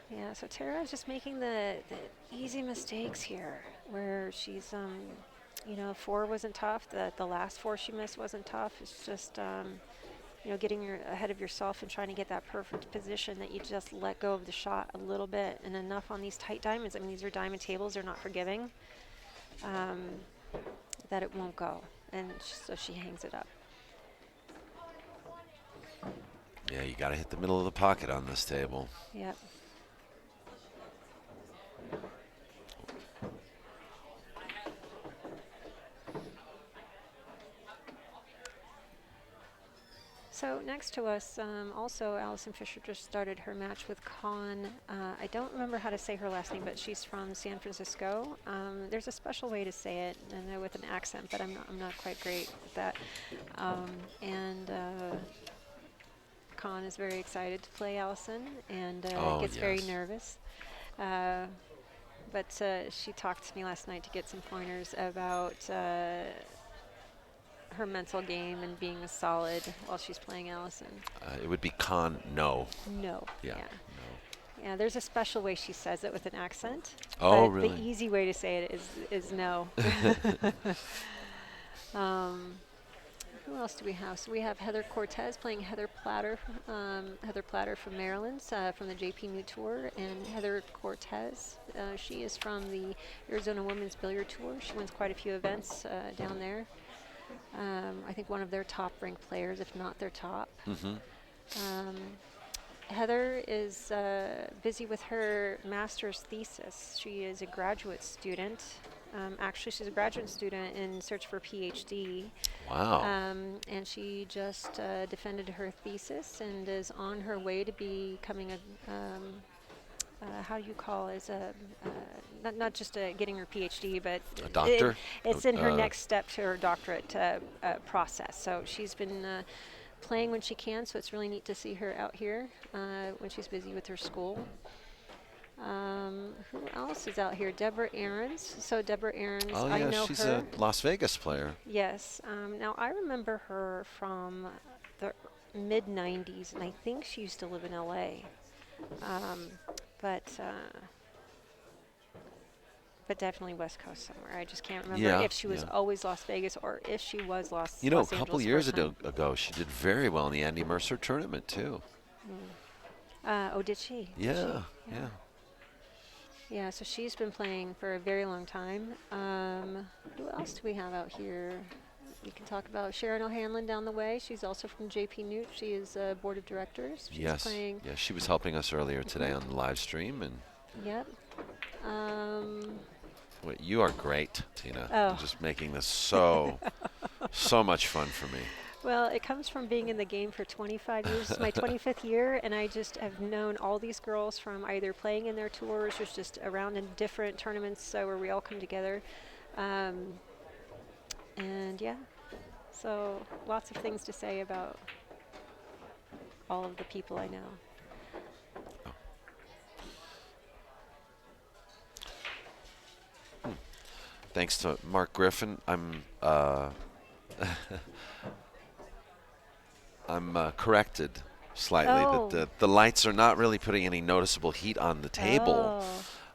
Yeah, so Tara's just making the easy mistakes here, where she's, you know, 4 wasn't tough. The last 4 she missed wasn't tough. It's just, you know, getting ahead of yourself and trying to get that perfect position that you just let go of the shot a little bit and enough on these tight diamonds. I mean, these are diamond tables. They're not forgiving, that it won't go. And so she hangs it up. Yeah, you got to hit the middle of the pocket on this table. Yep. So next to us, also Allison Fisher just started her match with Con. I don't remember how to say her last name, but she's from San Francisco. There's a special way to say it, and with an accent, but I'm not quite great at that. And Con is very excited to play Allison, and gets very nervous. But but she talked to me last night to get some pointers about her mental game and being solid while she's playing Allison. It would be no. No. Yeah. Yeah. No. Yeah, there's a special way she says it with an accent. Oh, but really? The easy way to say it is no. Who else do we have? So we have Heather Cortez playing Heather Platter. Heather Platter from Maryland, from the JP New Tour, and Heather Cortez. She is from the Arizona Women's Billiard Tour. She wins quite a few events down there. I think one of their top-ranked players, if not their top. Heather is busy with her master's thesis. She is a graduate student. Actually, she's a graduate student in search for a PhD. Wow. And she just defended her thesis and is on her way to becoming how do you call it? Not just getting her PhD, but A doctor? It's in her next step to her doctorate process. So she's been playing when she can, so it's really neat to see her out here when she's busy with her school. Who else is out here? Deborah Aarons. So Deborah Aarons, Oh, I yeah, know she's her. a Las Vegas player. Yes. Now, I remember her from the mid-'90s, and I think she used to live in L.A. But definitely West Coast somewhere. I just can't remember if she was always Las Vegas or if she was Los You know, Los a couple Angeles years part-time. ago, she did very well in the Andy Mercer tournament, too. Oh, did she? Did Yeah, she? yeah. Yeah, so she's been playing for a very long time. Who else do we have out here? We can talk about Sharon O'Hanlon down the way. She's also from JP Newt. She is board of directors. She's playing. Yeah, she was helping us earlier today on the live stream. And Yep. wait, you are great, Tina. Oh. You're just making this so much fun for me. Well, it comes from being in the game for 25 years. It's my 25th year, and I just have known all these girls from either playing in their tours or just around in different tournaments where we all come together. And yeah, so lots of things to say about all of the people I know. Thanks to Mark Griffin, I'm corrected slightly that the lights are not really putting any noticeable heat on the table,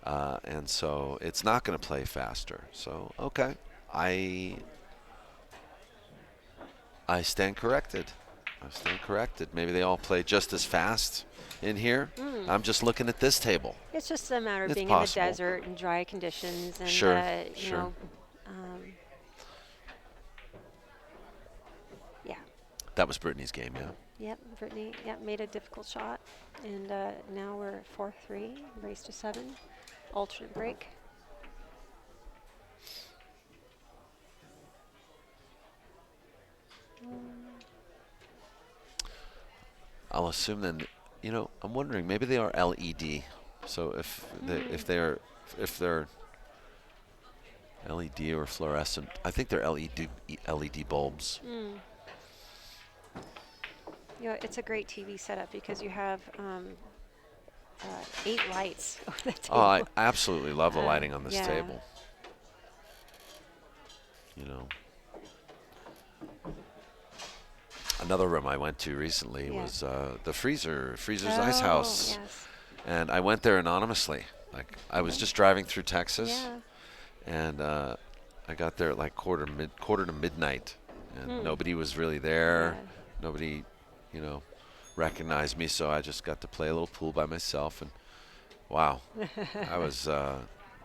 and so it's not going to play faster. So okay, I stand corrected. I stand corrected. Maybe they all play just as fast in here. I'm just looking at this table. It's just a matter of It's being possible. in the desert and dry conditions, and Sure, you know, yeah. That was Brittany's game, yeah. Yep, Brittany. Yep, made a difficult shot, and now we're at 4-3, race to 7, alternate break. I'll assume then, you know, I'm wondering maybe they are LED. So if they're LED or fluorescent, I think they're LED bulbs. You know, it's a great TV setup because you have 8 lights over the table. Oh, I absolutely love the lighting on this table. You know. Another room I went to recently was the Freezer's Ice House. Yes. And I went there anonymously. Like I was just driving through Texas, and I got there at like quarter to midnight, and nobody was really there. Nobody, you know, recognized me, so I just got to play a little pool by myself. And wow, I was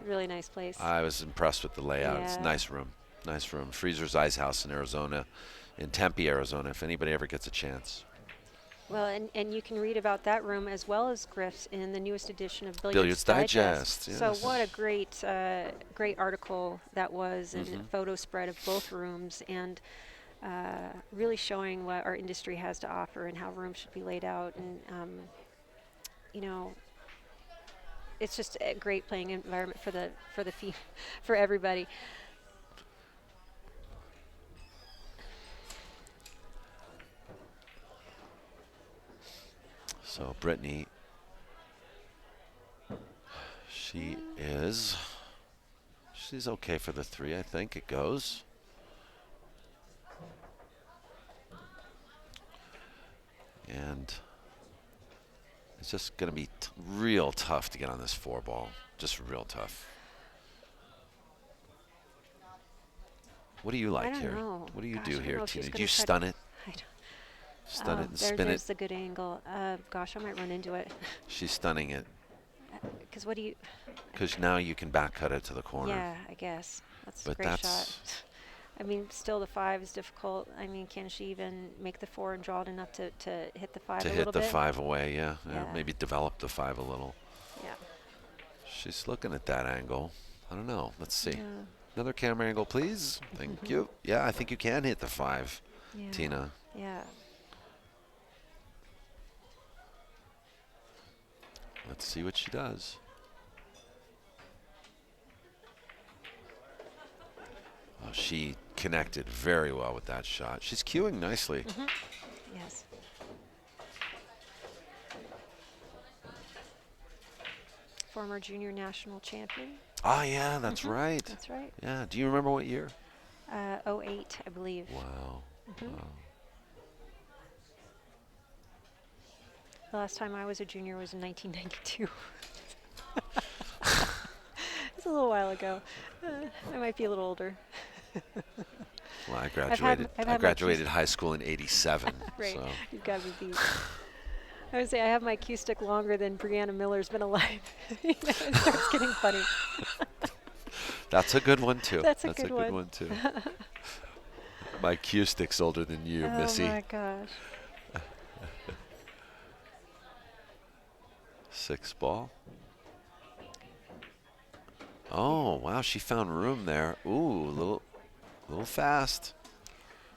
really nice place. I was impressed with the layout. It's a nice room. Nice room. Freezer's Ice House in Arizona. In Tempe, Arizona, if anybody ever gets a chance. Well, and you can read about that room as well as Griff's in the newest edition of Billiards Digest. So what a great great article that was, and photo spread of both rooms, and really showing what our industry has to offer and how rooms should be laid out. And, you know, it's just a great playing environment for everybody. So Brittany, she is She's okay for the 3, I think. It goes. And it's just going to be real tough to get on this 4 ball. Just real tough. What do you like I don't here? know. What do you Gosh, do I don't here, know if she's Tina? Do gonna you try to- stun it? I don't. Stun it and there's spin it? the good angle. Gosh, I might run into it. She's stunning it. Because what do you? Because now you can back cut it to the corner. Yeah, I guess that's But a great that's- shot. I mean, still the 5 is difficult. I mean, can she even make the 4 and draw it enough to hit the 5 To a hit little the bit? 5 away, yeah. Yeah. Maybe develop the 5 a little. Yeah. She's looking at that angle. I don't know. Let's see. Yeah. Another camera angle, please. Thank you. Yeah, I think you can hit the 5, Yeah. Tina. Yeah. Let's see what she does. Oh, she connected very well with that shot. She's cueing nicely. Yes. Former junior national champion. Ah, yeah, that's right. That's right. Yeah. Do you remember what year? '08, I believe. Wow. Wow. The last time I was a junior was in 1992. It's a little while ago. I might be a little older. Well, I I've graduated. had I my graduated high school in '87. Right. So You've got me beat. I would say I have my cue stick longer than Brianna Miller's been alive. It starts getting funny. that's a good one too. That's a good one. one too. My cue stick's older than you, Missy. Oh my gosh. 6 ball. Oh wow, she found room there. Ooh, a little fast.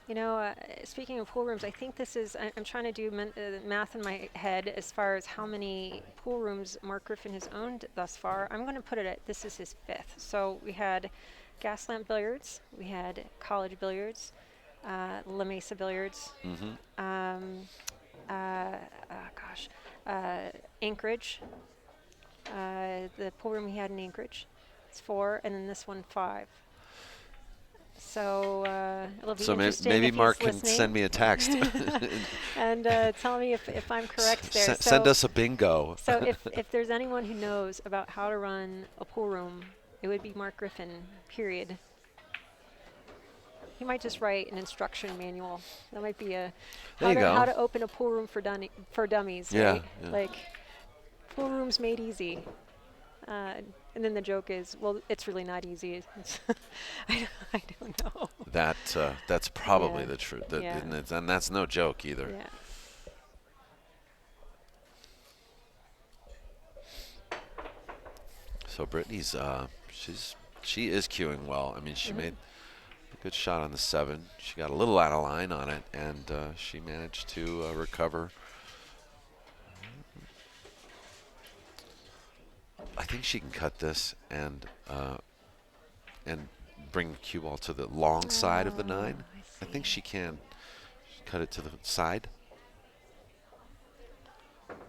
You know, speaking of pool rooms, I think this is, I'm trying to do math in my head as far as how many pool rooms Mark Griffin has owned thus far. I'm going to put it at, this is his 5th. So we had Gaslamp Billiards, we had College Billiards, La Mesa Billiards, Anchorage, the pool room he had in Anchorage. It's 4, and then this one 5. So it'll be interesting maybe if he's Mark can listening. send me a text. And tell me if I'm correct there. Send us a bingo. So if there's anyone who knows about how to run a pool room, it would be Mark Griffin, period. He might just write an instruction manual. That might be a There you go. how to open a pool room for dummies, Yeah, right? yeah. Like pool rooms made easy. And then the joke is, well, it's really not easy. It's I don't know. That's probably Yeah. the truth. Yeah. And that's no joke either. Yeah. So Brittany's she is cueing well. I mean, she made a good shot on the 7. She got a little out of line on it, and she managed to recover. I think she can cut this and bring the cue ball to the long side of the 9. I think she can cut it to the side.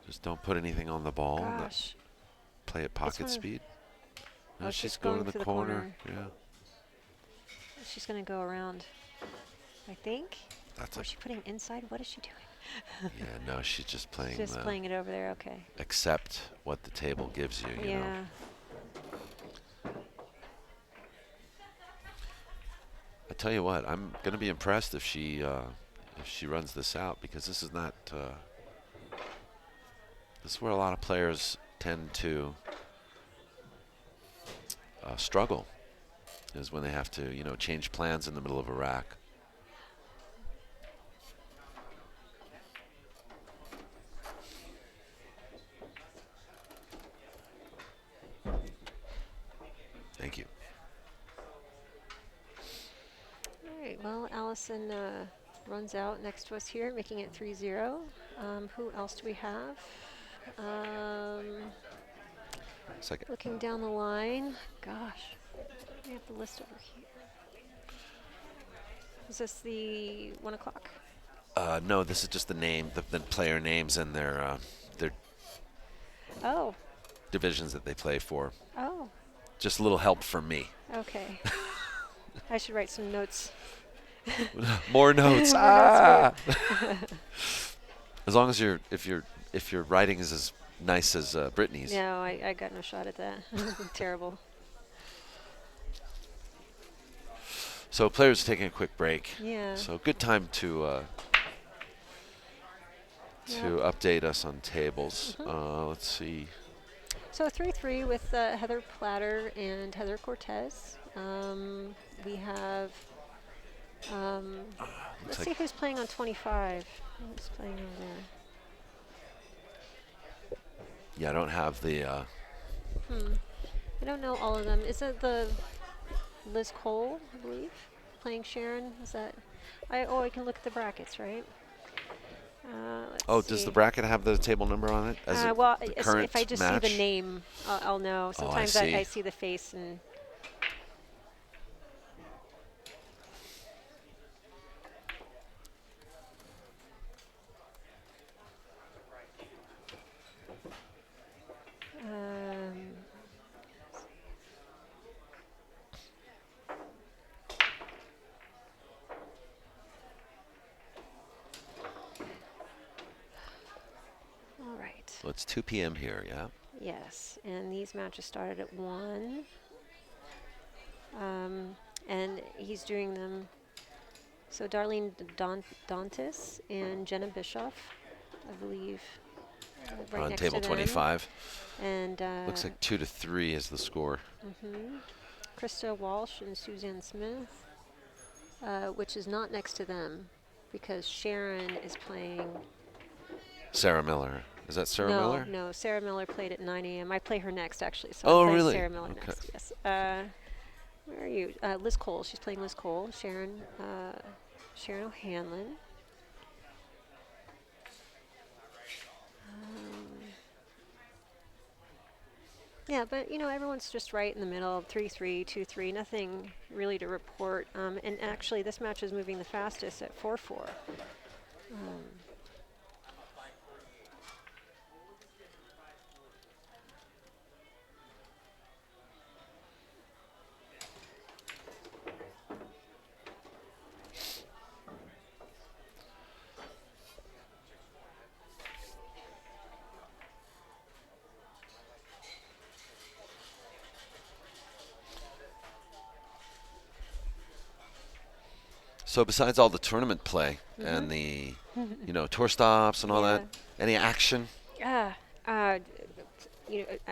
Just don't put anything on the ball. Gosh. Play at one pocket of- speed. Oh, No, she's going to the corner. Yeah. She's going to go around, I think. That's Or is she putting inside? What is she doing? yeah, no, she's just playing Just playing it over there. Okay. accept what the table gives you, you know. Yeah. I tell you what, I'm going to be impressed if she runs this out, because this is not this is where a lot of players tend to struggle, is when they have to, you know, change plans in the middle of a rack. Thank you. All right. Well, Allison runs out next to us here, making it 3-0. Who else do we have? Second. Looking down the line. Gosh. We have the list over here. Is this the 1 o'clock? No, this is just the name, the player names and their Oh. divisions that they play for. Oh. Just a little help from me. Okay. I should write some notes. More notes. More Ah! notes for As long as if your writing is as nice as Brittany's. No, I got no shot at that. Terrible. So players taking a quick break. Yeah. So good time to update us on tables. Let's see. So 3-3 with Heather Platter and Heather Cortez. We have. Let's see who's playing on 25. Who's playing over there? Yeah, I don't have the. I don't know all of them. Is it the Liz Cole, I believe, playing Sharon? Is that? I can look at the brackets, right? Let's Does see. the bracket have the table number on it? As a Well, current if I just match? see the name, I'll know. Sometimes see. I see the face and. All right. So it's 2 p.m. here, yeah? Yes, and these matches started at 1. And he's doing them. So Darlene Dantis and Jenna Bischoff, I believe, right On next table to them. 25. And Looks like 2-3 is the score. Krista Walsh and Suzanne Smith, which is not next to them because Sharon is playing. Sarah Miller. Is that Sarah Miller? No, Sarah Miller played at 9 a.m. I play her next, actually. So Oh, I'm playing really? Sarah Miller Okay. next, yes. Where are you? Liz Cole. She's playing Liz Cole. Sharon O'Hanlon. Yeah, but everyone's just right in the middle. 3-3, 2-3. Nothing really to report. And actually, this match is moving the fastest at 4-4. So besides all the tournament play and the, tour stops and all that, any action?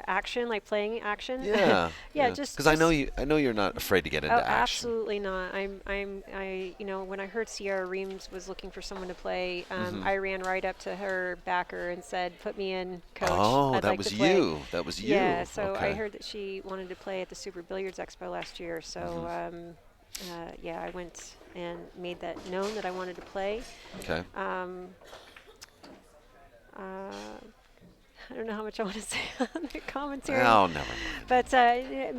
Action, like playing action. Yeah. Just because I know you're not afraid to get into action. Absolutely not. When I heard Sierra Reams was looking for someone to play, I ran right up to her backer and said, "Put me in, coach." Oh, I'd that like was to play." you. That was you. Yeah. So okay. I heard that she wanted to play at the Super Billiards Expo last year. So I went and made that known that I wanted to play. Okay. I don't know how much I want to say on the commentary. Oh, never mind. But I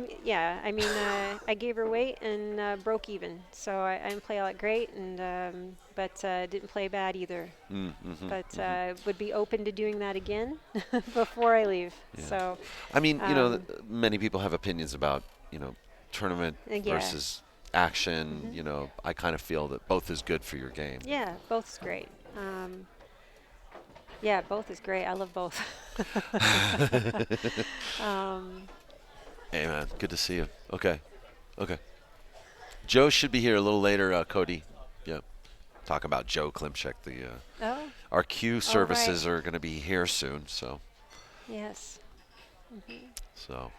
gave her weight and broke even. So I didn't play all that great, and but didn't play bad either. But would be open to doing that again before I leave. Yeah. So I mean, many people have opinions about tournament versus action. I kind of feel that both is good for your game. Yeah, both is great. Yeah, both is great. I love both. Hey, man. Good to see you. Okay. Joe should be here a little later, Cody. Yep. Talk about Joe Klimchek. Our queue services are going to be here soon, so. Yes. So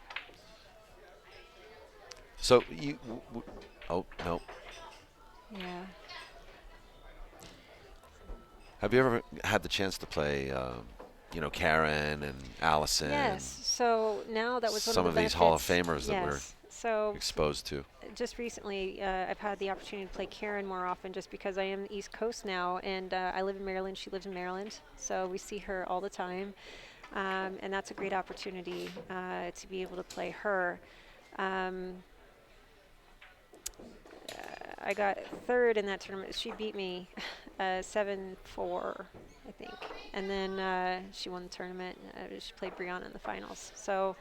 you. Oh, no. Yeah. Have you ever had the chance to play, Karen and Allison? Yes. So now that was some one of the these Hall of benefits. Famers that we're So exposed to. just recently, I've had the opportunity to play Karen more often just because I am the East Coast now, and I live in Maryland. She lives in Maryland, so we see her all the time, and that's a great opportunity to be able to play her. I got third in that tournament. She beat me 7-4, I think. And then she won the tournament. She played Brianna in the finals. So,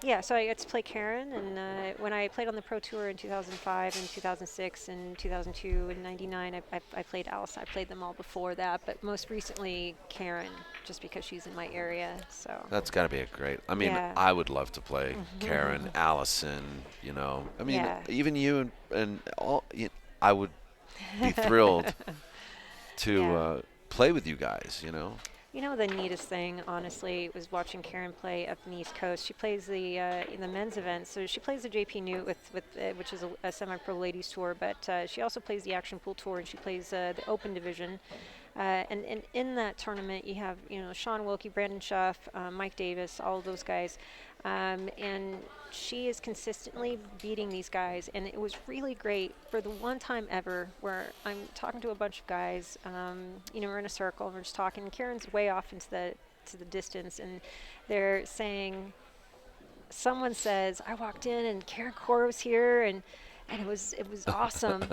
Yeah, so I got to play Karen, and when I played on the Pro Tour in 2005 and 2006 and 2002 and 99, I played Alice. I played them all before that, but most recently Karen, just because she's in my area. So That's got to be a great. I mean, yeah, I would love to play Karen, Allison. You know, I mean, yeah. even you and all. I would be thrilled to Yeah. play with you guys. You know. You know, the neatest thing, honestly, was watching Karen play up in the East Coast. She plays in the men's events, so she plays the JP Newt with which is a semi-pro ladies tour, but she also plays the Action Pool Tour, and she plays the Open Division. And in that tournament, you have Sean Wilkie, Brandon Schuff, Mike Davis, all of those guys, and she is consistently beating these guys. And it was really great for the one time ever where I'm talking to a bunch of guys. We're in a circle and we're just talking. And Karen's way off into the distance, and they're saying. Someone says, I walked in and Karen Core was here, and it was awesome.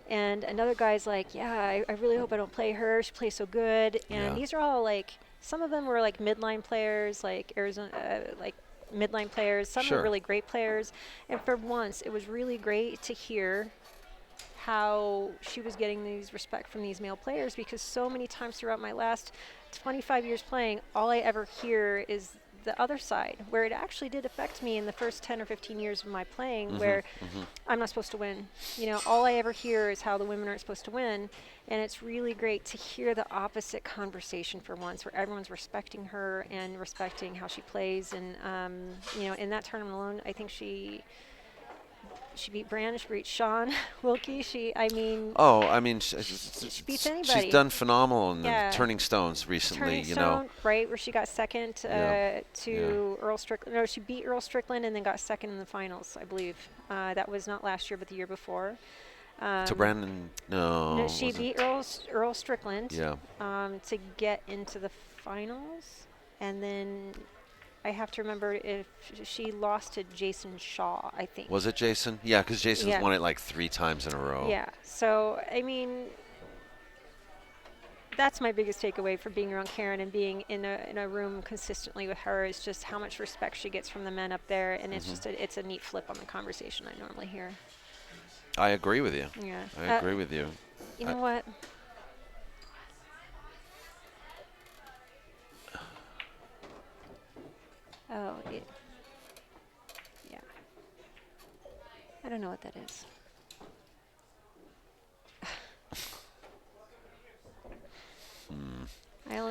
And another guy's like, yeah, I really hope I don't play her. She plays so good. And Yeah. these are all like, some of them were like midline players, like Arizona, like midline players. Some are Sure. really great players. And for once, it was really great to hear how she was getting these respect from these male players, because so many times throughout my last 25 years playing, all I ever hear is the other side, where it actually did affect me in the first 10 or 15 years of my playing, where I'm not supposed to win. All I ever hear is how the women aren't supposed to win, and it's really great to hear the opposite conversation for once, where everyone's respecting her and respecting how she plays. And in that tournament alone, I think she beat Brandon, she beat Sean Wilkie. Oh, I mean, She beats she's anybody. done phenomenal in the Yeah. Turning Stones recently. Turning You know. Stone, right, where she got second Yeah. to Earl Strickland. No, she beat Earl Strickland and then got second in the finals, I believe. That was not last year, but the year before. To Brandon, no. No, she wasn't. beat Earl Strickland Yeah. to get into the finals, and then I have to remember if she lost to Jason Shaw, I think. Was it Jason? Yeah, because Jason's Yeah. won it like 3 times in a row. Yeah. So that's my biggest takeaway for being around Karen and being in a room consistently with her, is just how much respect she gets from the men up there, and it's just it's a neat flip on the conversation I normally hear. I agree with you. Yeah. I agree with you. You know what? Oh, yeah. I don't know what that is.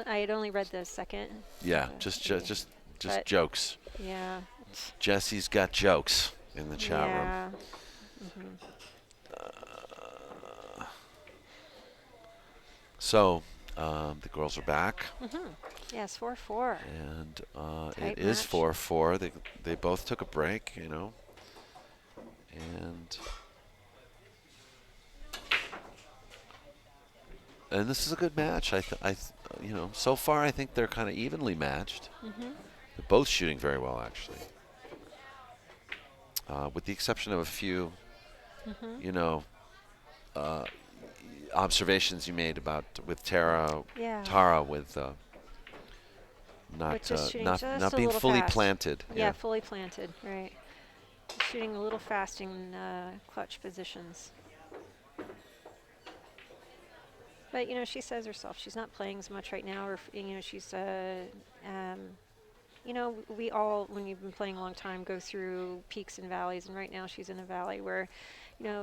I had only read the second. Yeah, uh, just yeah. But- jokes. Yeah. Jesse's got jokes in the chat room. Yeah. So, the girls are back, Yes, 4-4. and Tight it is match. 4-4. They both took a break, you know, and this is a good match. So far I think they're kind of evenly matched. They're both shooting very well, actually, with the exception of a few, observations you made about with Tara with Which is shooting not just a being little fully fast. planted. Yeah, fully planted, right. Shooting a little fast in clutch positions. But, she says herself, she's not playing as much right now, or, she's, we all, when you've been playing a long time, go through peaks and valleys, and right now she's in a valley where,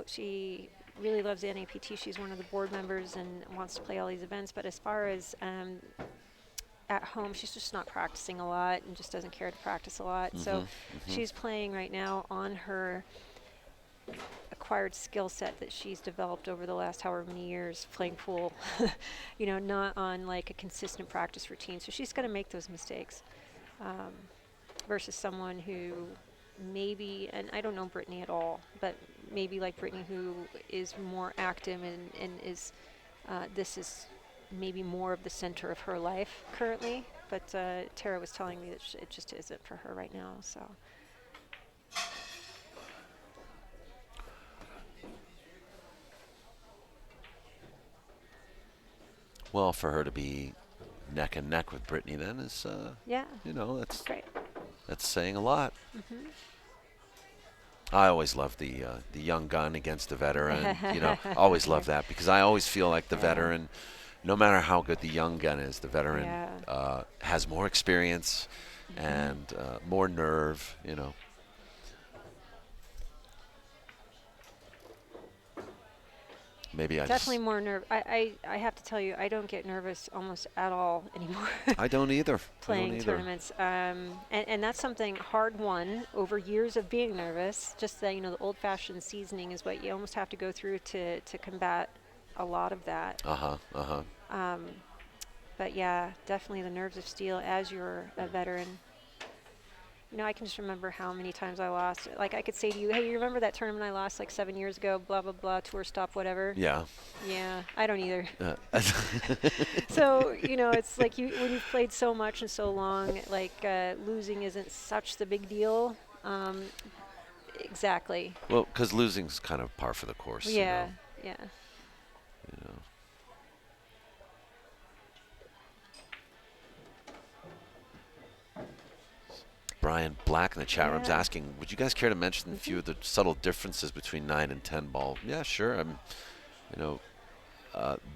she really loves NAPT. She's one of the board members and wants to play all these events, but as far as at home, she's just not practicing a lot and just doesn't care to practice a lot. So she's playing right now on her acquired skill set that she's developed over the last however many years playing pool, not on like a consistent practice routine. So she's going to make those mistakes versus someone who maybe, and I don't know Brittany at all, but maybe like Brittany, who is more active and is, this is maybe more of the center of her life currently. But Tara was telling me that it just isn't for her right now. So. Well, for her to be neck and neck with Brittany then is, Yeah. that's Great. That's saying a lot. Mm-hmm. I always love the young gun against the veteran. Always love that because I always feel like the Yeah. veteran, no matter how good the young gun is, the veteran Yeah. has more experience and more nerve. Maybe I Definitely just more nerve. I have to tell you, I don't get nervous almost at all anymore. I don't either. I don't Playing either. tournaments, and that's something hard won over years of being nervous. Just that the old-fashioned seasoning is what you almost have to go through to combat a lot of that. But yeah, definitely the nerves of steel as you're a veteran. I can just remember how many times I lost. Like I could say to you, hey, you remember that tournament I lost like 7 years ago? Blah blah blah. Tour stop, whatever. Yeah. Yeah, I don't either. So it's like when you've played so much and so long, like losing isn't such the big deal. Exactly. Well, because losing's kind of par for the course. Yeah. Yeah. You know. Brian Black in the chat room's asking, would you guys care to mention a few of the subtle differences between 9 and 10 ball? Yeah, sure.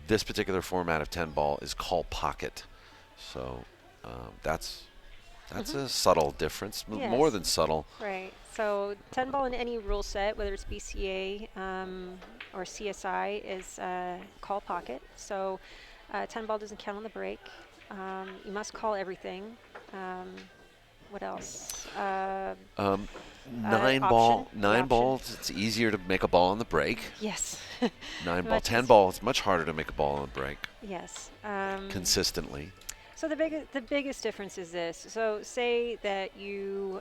This particular format of 10 ball is call pocket, so that's a subtle difference, more than subtle. Right. So 10 ball in any rule set, whether it's BCA or CSI, is call pocket. So 10 ball doesn't count on the break. You must call everything. What else? 9 balls, it's easier to make a ball on the break. Yes. 9 ball, 10 ball, it's much harder to make a ball on the break. Yes. Consistently. So the biggest difference is this. So say that you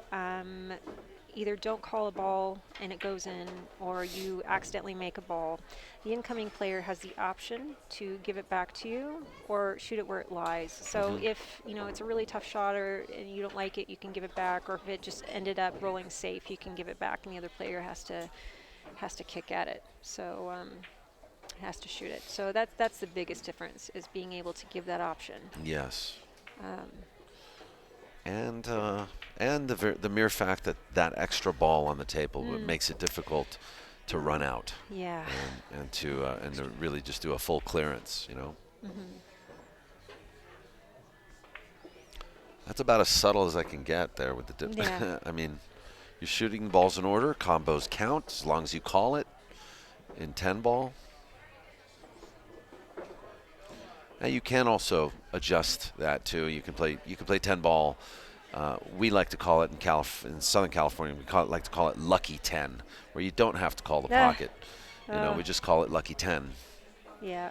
either don't call a ball and it goes in, or you accidentally make a ball. The incoming player has the option to give it back to you or shoot it where it lies. So if it's a really tough shot and you don't like it, you can give it back. Or if it just ended up rolling safe, you can give it back, and the other player has to kick at it. So has to shoot it. So that's the biggest difference, is being able to give that option. Yes. And the mere fact that extra ball on the table makes it difficult to run out. Yeah. And to really just do a full clearance. That's about as subtle as I can get there with the dip. Yeah. I mean, you're shooting balls in order. Combos count as long as you call it in 10 ball. Now you can also adjust that too. You can play 10 ball. We like to call it in Southern California. We like to call it lucky 10, where you don't have to call the pocket. We just call it lucky 10. Yeah.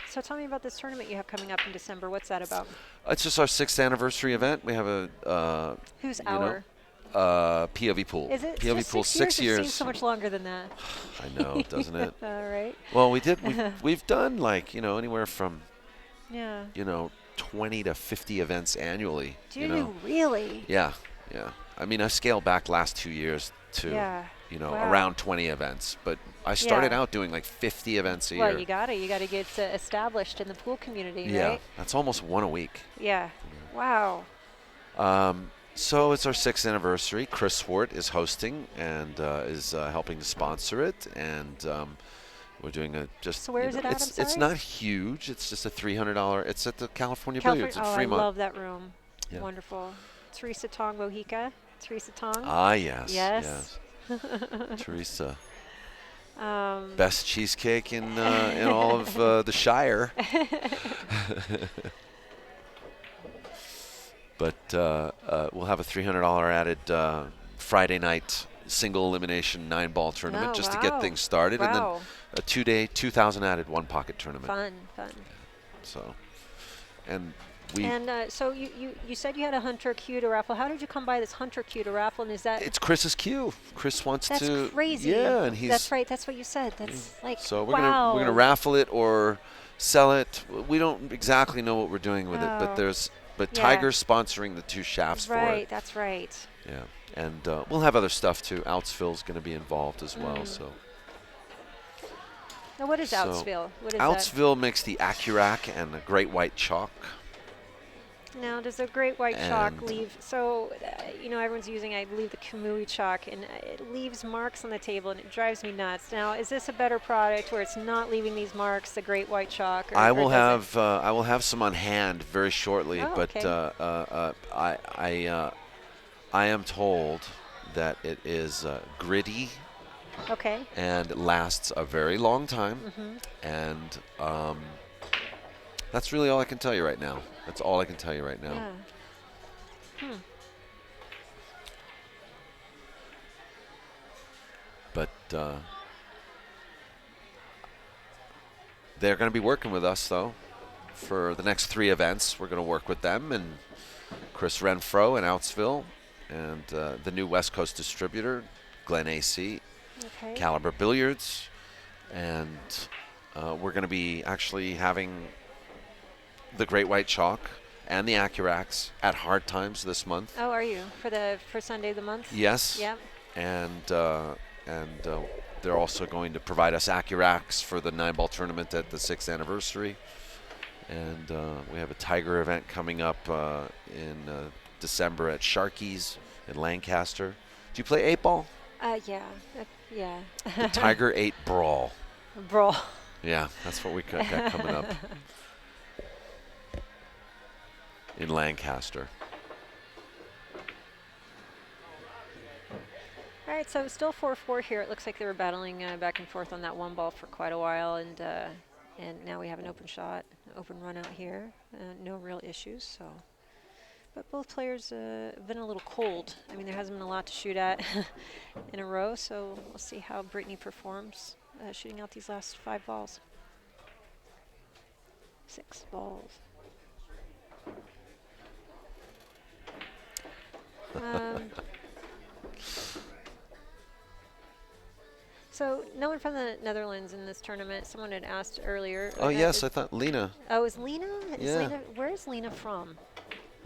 So tell me about this tournament you have coming up in December. What's that about? It's just our 6th anniversary event. We have a Who's our? POVPOOL. Is it POVPOOL 6 years? It seems so much longer than that. I know, doesn't it? All right. Well, we've done anywhere from 20 to 50 events annually. Do you really? Yeah. I mean, I scaled back last 2 years to around 20 events, but I started out doing like 50 events a year. Well, you gotta get established in the pool community, right? That's almost one a week. Yeah. Wow. So it's our 6th anniversary. Chris Swart is hosting and is helping to sponsor it, and we're doing So where is it at? It's not huge. It's just a $300. It's at the California Billiards in Fremont. I love that room. Yeah. Wonderful. Teresa Tong Mojica. Teresa Tong. Ah, yes. Yes. Teresa. Best cheesecake in all of the Shire. But we'll have a $300 added Friday night single elimination 9-ball tournament just to get things started, and then a 2-day 2,000 added 1-pocket tournament. Fun. So, and so you said you had a Hunter Q to raffle. How did you come by this Hunter Q to raffle? And is that? It's Chris's Q. Chris wants to. That's crazy. Yeah, and he's. That's right. That's what you said. That's like. So we're gonna raffle it or sell it. We don't exactly know what we're doing with it, but Tiger's sponsoring the 2 shafts for it. Right. That's right. Yeah, and we'll have other stuff too. Outsville's going to be involved as well. So. Now, what is Outsville? What is Outsville makes the Accurac and the Great White Chalk. Now, does the great white chalk And leave, so, you know, everyone's using, I believe, the Kamui chalk, and it leaves marks on the table, and it drives me nuts. Now, is this a better product where it's not leaving these marks, the great white chalk, or, I or will does have I will have some on hand very shortly, Oh, but okay. I am told that it is gritty Okay. and lasts a very long time, Mm-hmm. and that's really all I can tell you right now. That's all I can tell you right now. Yeah. Hmm. But they're going to be working with us, though, for the next 3 events. We're going to work with them and Chris Renfro in Outsville and the new West Coast distributor, Glen AC, Okay. Caliber Billiards. And we're going to be actually having the Great White Chalk and the Accurax at Hard Times this month. Oh, are you? For Sunday of the month? Yes. Yep. And they're also going to provide us Accurax for the 9-ball tournament at the 6th anniversary. And we have a Tiger event coming up in December at Sharky's in Lancaster. Do you play 8-ball? Yeah. Yeah. The Tiger 8 Brawl. Brawl. Yeah, that's what we got coming up in Lancaster. All right, so still 4-4 here. It looks like they were battling back and forth on that one ball for quite a while, and now we have an open shot, open run out here. No real issues, so. But both players have been a little cold. I mean, there hasn't been a lot to shoot at in a row, so we'll see how Brittney performs shooting out these last 5 balls. 6 balls. So no one from the Netherlands in this tournament. Someone had asked earlier. Oh, yes, I thought Lena. Oh, is Lena? Yeah. Where is Lena from?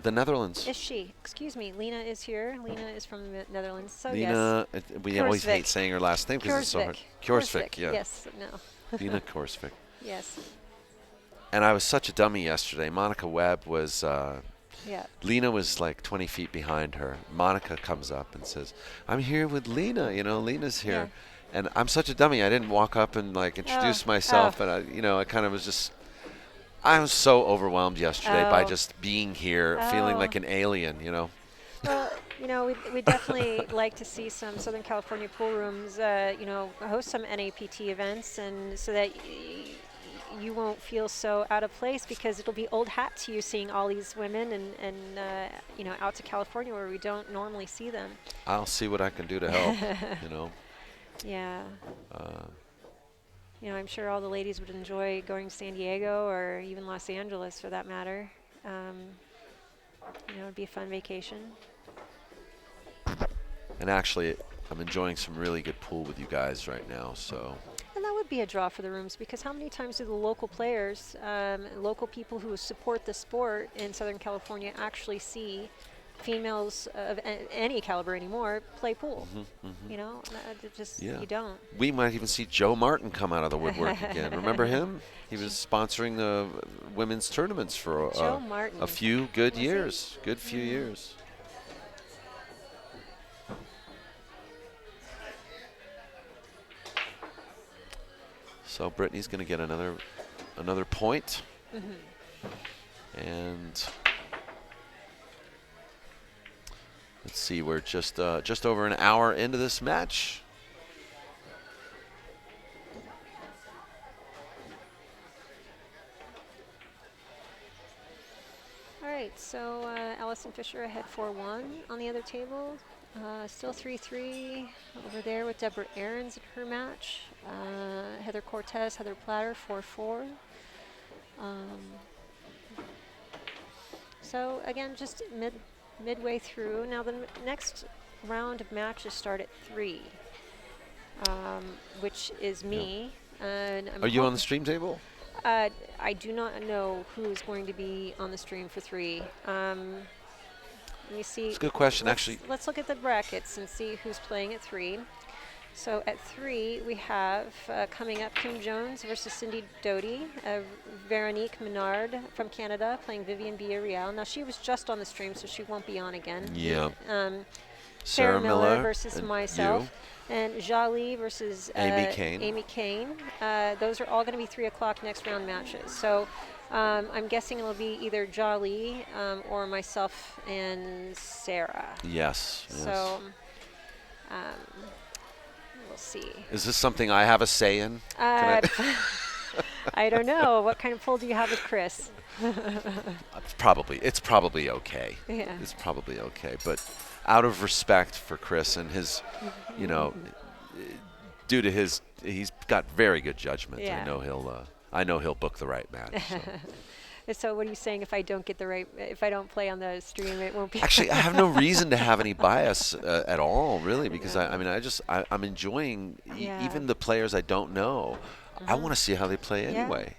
The Netherlands. Is she? Excuse me. Lena is here. Lena is from the Netherlands. So Lena, we always Kjorsvik. hate saying her last name because it's so hard. Kjorsvik, yeah. Yes. No. Lena Kjorsvik. Yes. And I was such a dummy yesterday. Monica Webb was, Yeah. Lena was like 20 feet behind her. Monica comes up and says, I'm here with Lena, Lena's here. Yeah. And I'm such a dummy. I didn't walk up and like introduce myself. Oh. And I kind of was just, I was so overwhelmed yesterday by Oh. just being here, feeling Oh. like an alien, Well, we definitely like to see some Southern California pool rooms, host some NAPT events, and so that you won't feel so out of place, because it'll be old hat to you seeing all these women and out to California where we don't normally see them. I'll see what I can do to help, Yeah. I'm sure all the ladies would enjoy going to San Diego or even Los Angeles for that matter. It'd be a fun vacation. And actually, I'm enjoying some really good pool with you guys right now, so. And that would be a draw for the rooms, because how many times do the local players, local people who support the sport in Southern California actually see females of any caliber anymore play pool? Yeah. You don't. We might even see Joe Martin come out of the woodwork again. Remember him? He was sponsoring the women's tournaments for Joe Martin. a few good Was he? years. Good few years. So Brittany's going to get another point. And let's see, we're just over an hour into this match. All right, so Allison Fisher ahead 4-1 on the other table. Still 3-3 over there with Deborah Aarons in her match. Heather Cortez, Heather Platter, 4-4. So again, just midway through. Now the next round of matches start at 3, which is me. And Are you on the stream table? I do not know who is going to be on the stream for 3. Let me see. It's a good question, actually. Let's look at the brackets and see who's playing at 3. So at 3, we have coming up Kim Jones versus Cindy Doty, Veronique Menard from Canada playing Vivian Villarreal. Now she was just on the stream, so she won't be on again. Yeah. Sarah Miller Miller versus and myself, and Jali versus Amy Kane. Amy Kane. Those are all going to be 3 o'clock next round matches. So I'm guessing it'll be either Jali or myself and Sarah. Yes. So we'll see. Is this something I have a say in? I don't know. What kind of pull do you have with Chris? It's probably okay. Yeah. It's probably okay, but out of respect for Chris and his, due to he's got very good judgment. Yeah. I know he'll book the right match. So. So what are you saying? If I don't play on the stream, it won't be. Actually, I have no reason to have any bias at all, really, because I'm enjoying even the players I don't know. I want to see how they play anyway,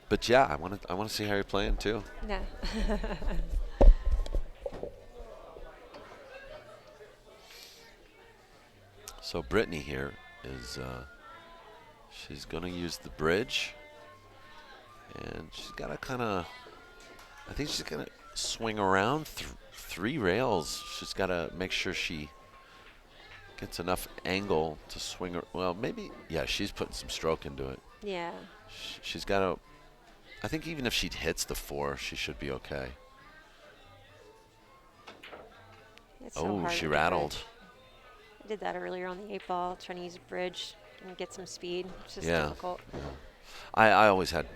But yeah, I want to see how you're playing too. Yeah. So Brittany here is she's going to use the bridge, and she's got to I think she's going to swing around 3 rails. She's got to make sure she gets enough angle to swing her. Well, maybe, yeah, she's putting some stroke into it. Yeah. She's got to, I think even if she hits the 4, she should be okay. It's so hard she with the rattled. bridge. I did that earlier on the 8-ball, trying to use a bridge and get some speed. It's just Yeah. difficult. Yeah. I always had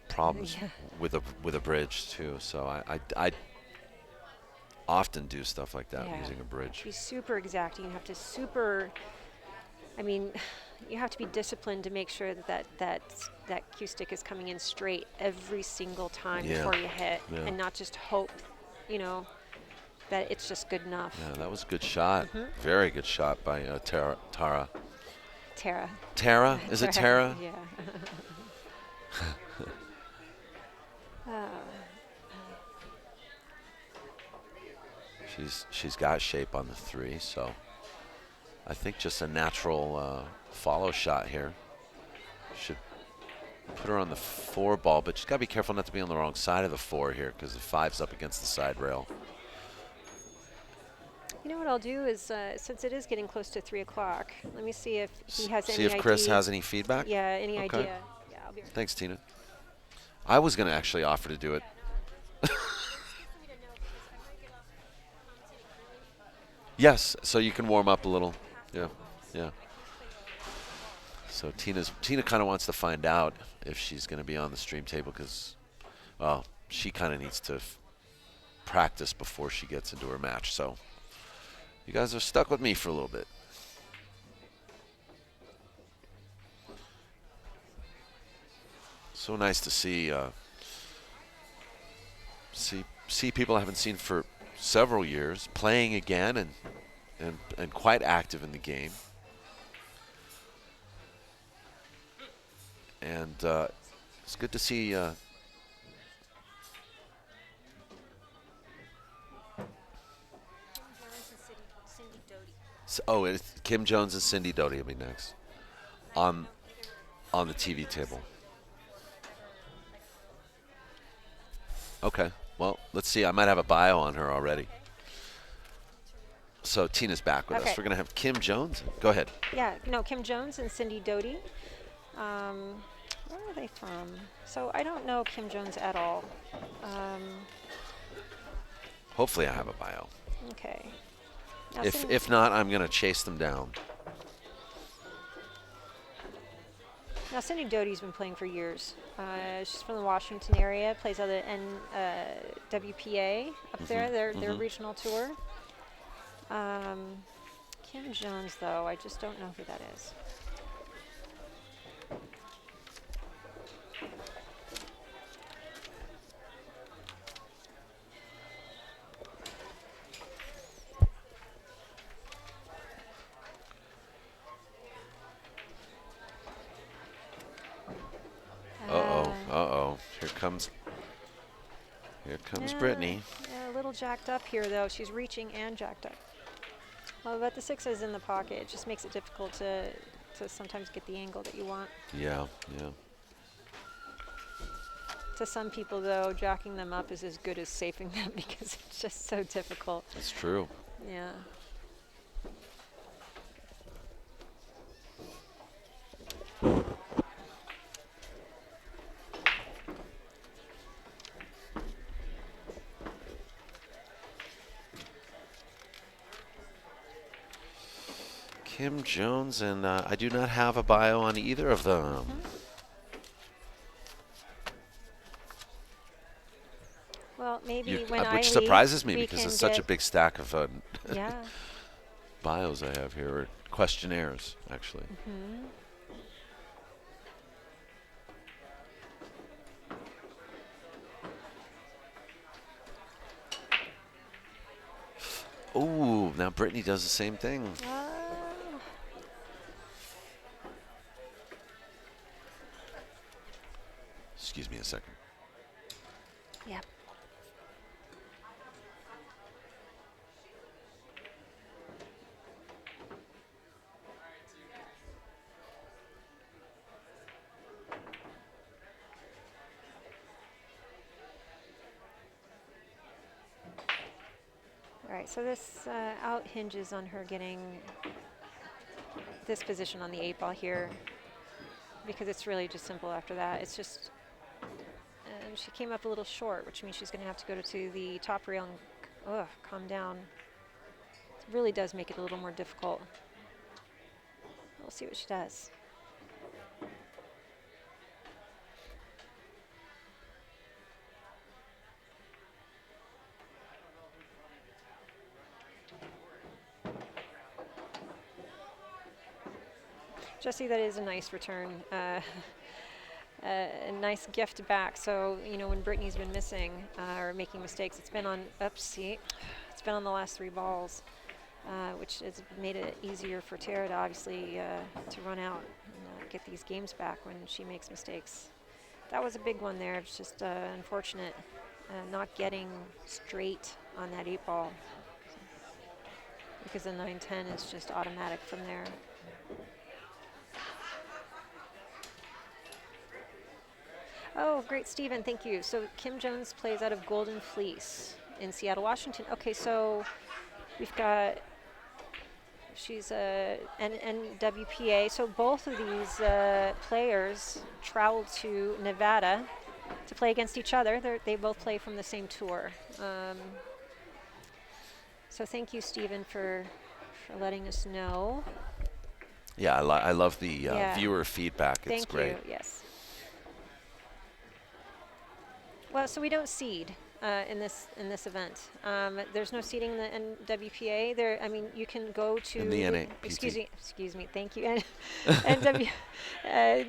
problems with a bridge too, so I often do stuff like that using a bridge. Be super exacting. You have to you have to be disciplined to make sure that cue stick is coming in straight every single time before you hit, and not just hope, that it's just good enough. Yeah, that was a good shot. Very good shot by Tara. Tara. Tara? Is it Tara? Yeah. She's got shape on the 3, so I think just a natural follow shot here should put her on the 4 ball, but she's got to be careful not to be on the wrong side of the 4 here because the 5's up against the side rail. You know what I'll do is, since it is getting close to 3 o'clock, let me see if he has any See if Chris has any feedback? Yeah, any idea. Yeah, I'll be right. Thanks, Tina. I was going to actually offer to do it. Yes, so you can warm up a little. Yeah, yeah. So Tina kind of wants to find out if she's going to be on the stream table because, well, she kind of needs to practice before she gets into her match. So you guys are stuck with me for a little bit. So nice to see see people I haven't seen for several years playing again and quite active in the game. And it's good to see it's Kim Jones and Cindy Doty will be next on the TV table. Okay, well, let's see. I might have a bio on her already. So Tina's back with us. We're going to have Kim Jones. Go ahead. Yeah, no, Kim Jones and Cindy Doty. Where are they from? So I don't know Kim Jones at all. Hopefully I have a bio. Okay. Now If not, I'm going to chase them down. Now, Cindy Doty's been playing for years. She's from the Washington area, plays on the WPA up there, their regional tour. Kim Jones, though, I just don't know who that is. comes Yeah, Brittany. yeah, a little jacked up here, though. She's reaching and jacked up. Well, but the 6 is in the pocket. It just makes it difficult to sometimes get the angle that you want. Yeah, yeah. To some people, though, jacking them up is as good as safing them because it's just so difficult. That's true. Yeah. Kim Jones, and I do not have a bio on either of them. Well, maybe when I which leave, surprises me we because can it's such a get- big stack of Yeah. bios I have here, or questionnaires, actually. Ooh, now Brittany does the same thing. Excuse me a second. Yeah. All right, so this out hinges on her getting this position on the 8 ball here because it's really just simple after that. It's just, and she came up a little short, which means she's going to have to go to the top rail and calm down. It really does make it a little more difficult. We'll see what she does. Jesse, that is a nice return. A nice gift back. So, you know, when Brittany's been missing or making mistakes, it's been on, it's been on the last 3 balls, which has made it easier for Tara to obviously to run out and get these games back when she makes mistakes. That was a big one there. It's just unfortunate not getting straight on that 8 ball because the 9-10 is just automatic from there. Oh, great, Stephen, thank you. So Kim Jones plays out of Golden Fleece in Seattle, Washington. Okay, so we've got, she's a NWPA. So both of these players traveled to Nevada to play against each other. They both play from the same tour. So thank you, Stephen, for letting us know. Yeah, I love the viewer feedback. It's great. Thank you, yes. Well, so we don't seed in this event. There's no seeding in the NWPA. There, I mean, you can go to in the NAPT. Excuse me. Thank you. NW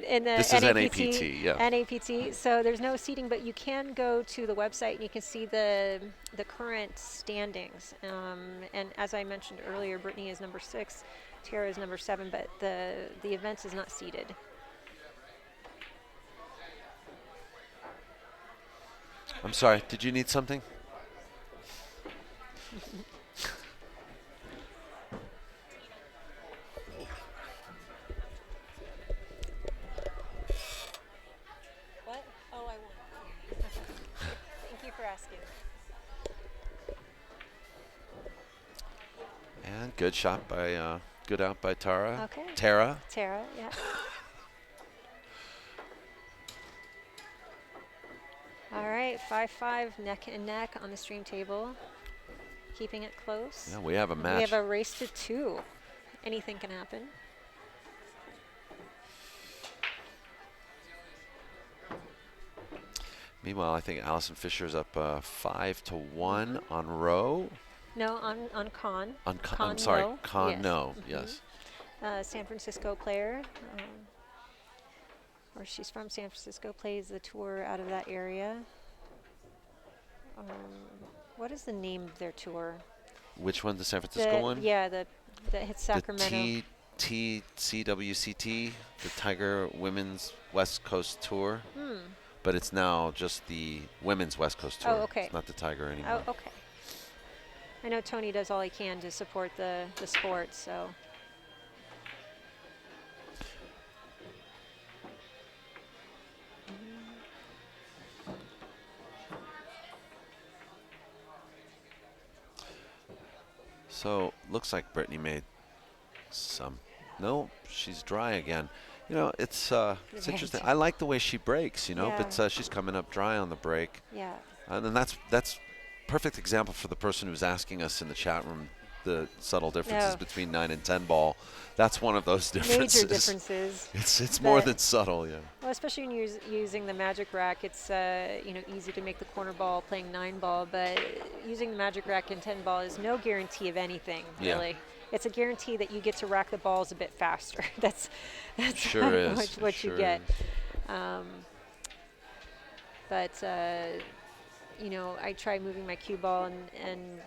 in the this NAPT, is NAPT. Yeah. NAPT. So there's no seeding, but you can go to the website and you can see the current standings. And as I mentioned earlier, Brittany is number 6, Tara is number 7, but the event is not seeded. I'm sorry, did you need something? What? Oh, I won. Thank you for asking. And good shot by, good out by Tara. Okay. Tara, yeah. All right, 5-5, neck and neck on the stream table. Keeping it close. Yeah, we have a match. We have a race to 2. Anything can happen. Meanwhile, I think Allison Fisher's up 5-1 on Rowe. No, on Con. On Con, Con I'm sorry, No. Con Yes. No, yes. San Francisco player. Where she's from, San Francisco, plays the tour out of that area. What is the name of their tour? Which one, the San Francisco one? Yeah, that hits Sacramento. The TCWCT, the Tiger Women's West Coast Tour. but it's now just the women's West Coast Tour. Oh, okay. It's not the Tiger anymore. Oh, okay. I know Tony does all he can to support the sport, so. So looks like Brittany made some. No, she's dry again. You know, it's interesting. I like the way she breaks, you know, Yeah. but she's coming up dry on the break. Yeah. And then that's perfect example for the person who's asking us in the chat room the subtle differences No. between 9 and 10 ball. That's one of those differences. Major differences. It's more But- than subtle, yeah. Well, especially when you're using the magic rack, it's you know, easy to make the corner ball playing 9 ball, but using the magic rack in 10 ball is no guarantee of anything, Yeah. really. It's a guarantee that you get to rack the balls a bit faster. that's Sure how is. much what Sure you get. is. But you know, I try moving my cue ball and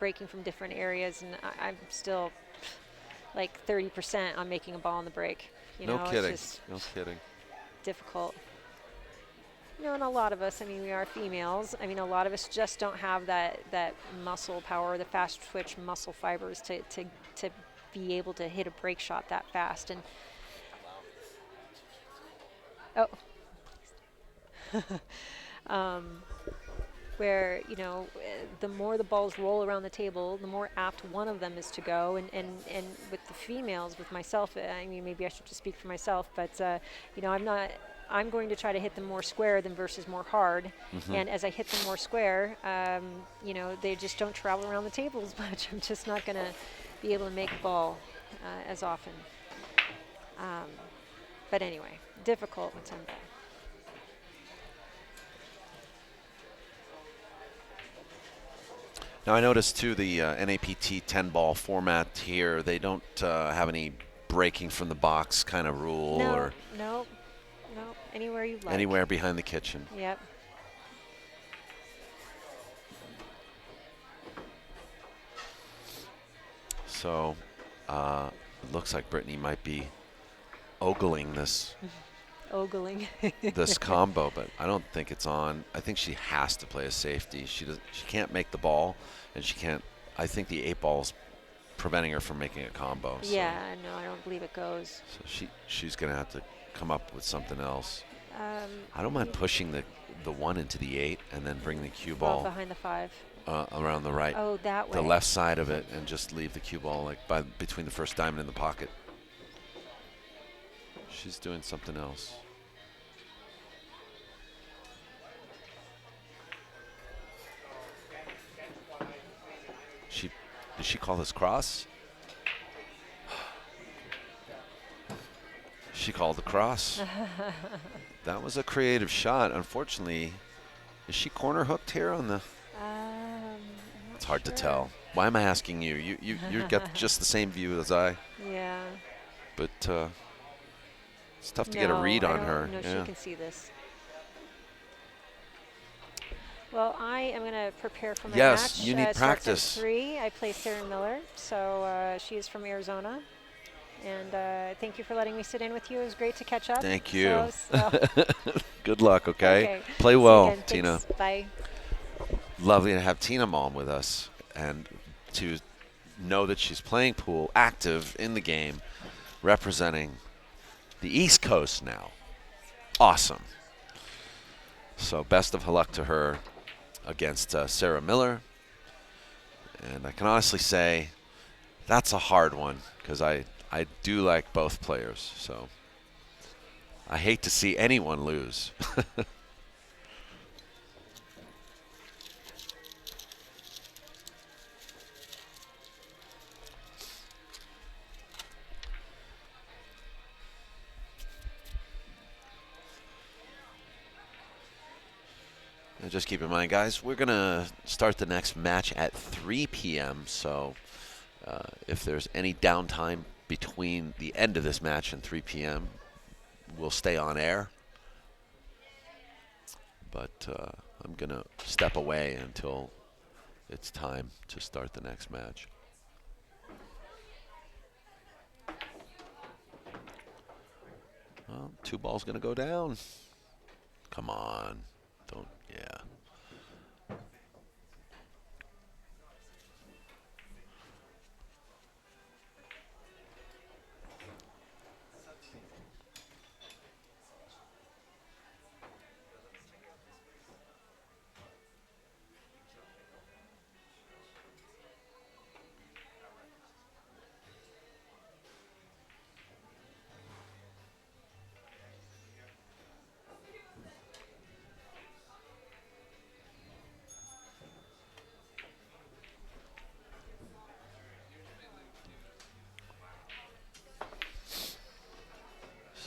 breaking from different areas, and I'm still like 30% on making a ball on the break. You No know, kidding. it's just No kidding. difficult. You know, and a lot of us, I mean, we are females. I mean, a lot of us just don't have that muscle power, the fast twitch muscle fibers to be able to hit a break shot that fast. And where, you know, the more the balls roll around the table, the more apt one of them is to go. And with the females, with myself, I mean, maybe I should just speak for myself, but, you know, I'm going to try to hit them more square than versus more hard. And as I hit them more square, you know, they just don't travel around the table as much. I'm just not going to be able to make a ball as often. But anyway, difficult with 10 ball. Now I noticed too the NAPT 10 ball format here. They don't have any breaking from the box kind of rule or No. Anywhere you like. anywhere behind the kitchen. Yep. So it looks like Brittany might be ogling this Ogling. this combo, but I don't think it's on. I think she has to play a safety. She can't make the ball, and she can't. I think the 8 ball's preventing her from making a combo. So, Yeah, no, I don't believe it goes. so she's gonna have to come up with something else. I don't mind pushing the 1 into the 8 and then bring the cue Well, ball behind the 5. around the right, Oh, that way. the left side of it, and just leave the cue ball like between the first diamond in the pocket. She's doing something else. Did she call this cross? She called the cross. That was a creative shot. Unfortunately, is she corner hooked here on the? It's hard to tell. Why am I asking you? You got just the same view as I, Yeah. but it's tough to get a read on her. No, Yeah. she can see this. Well, I am going to prepare for my Yes, match. you need It starts at practice. 3. I play Sarah Miller, so she is from Arizona. And thank you for letting me sit in with you. It was great to catch up. Thank you. So, Good luck, okay? okay. Play See you well, again. Tina. Thanks. Bye. Lovely to have Tina Malm with us and to know that she's playing pool, active in the game, representing the East Coast now. Awesome. So best of luck to her against Sarah Miller. And I can honestly say that's a hard one because I do like both players. So I hate to see anyone lose. And just keep in mind, guys, we're going to start the next match at 3 p.m. So if there's any downtime between the end of this match and 3 p.m., we'll stay on air. But I'm going to step away until it's time to start the next match. Well, 2 balls going to go down. Come on. Don't, yeah.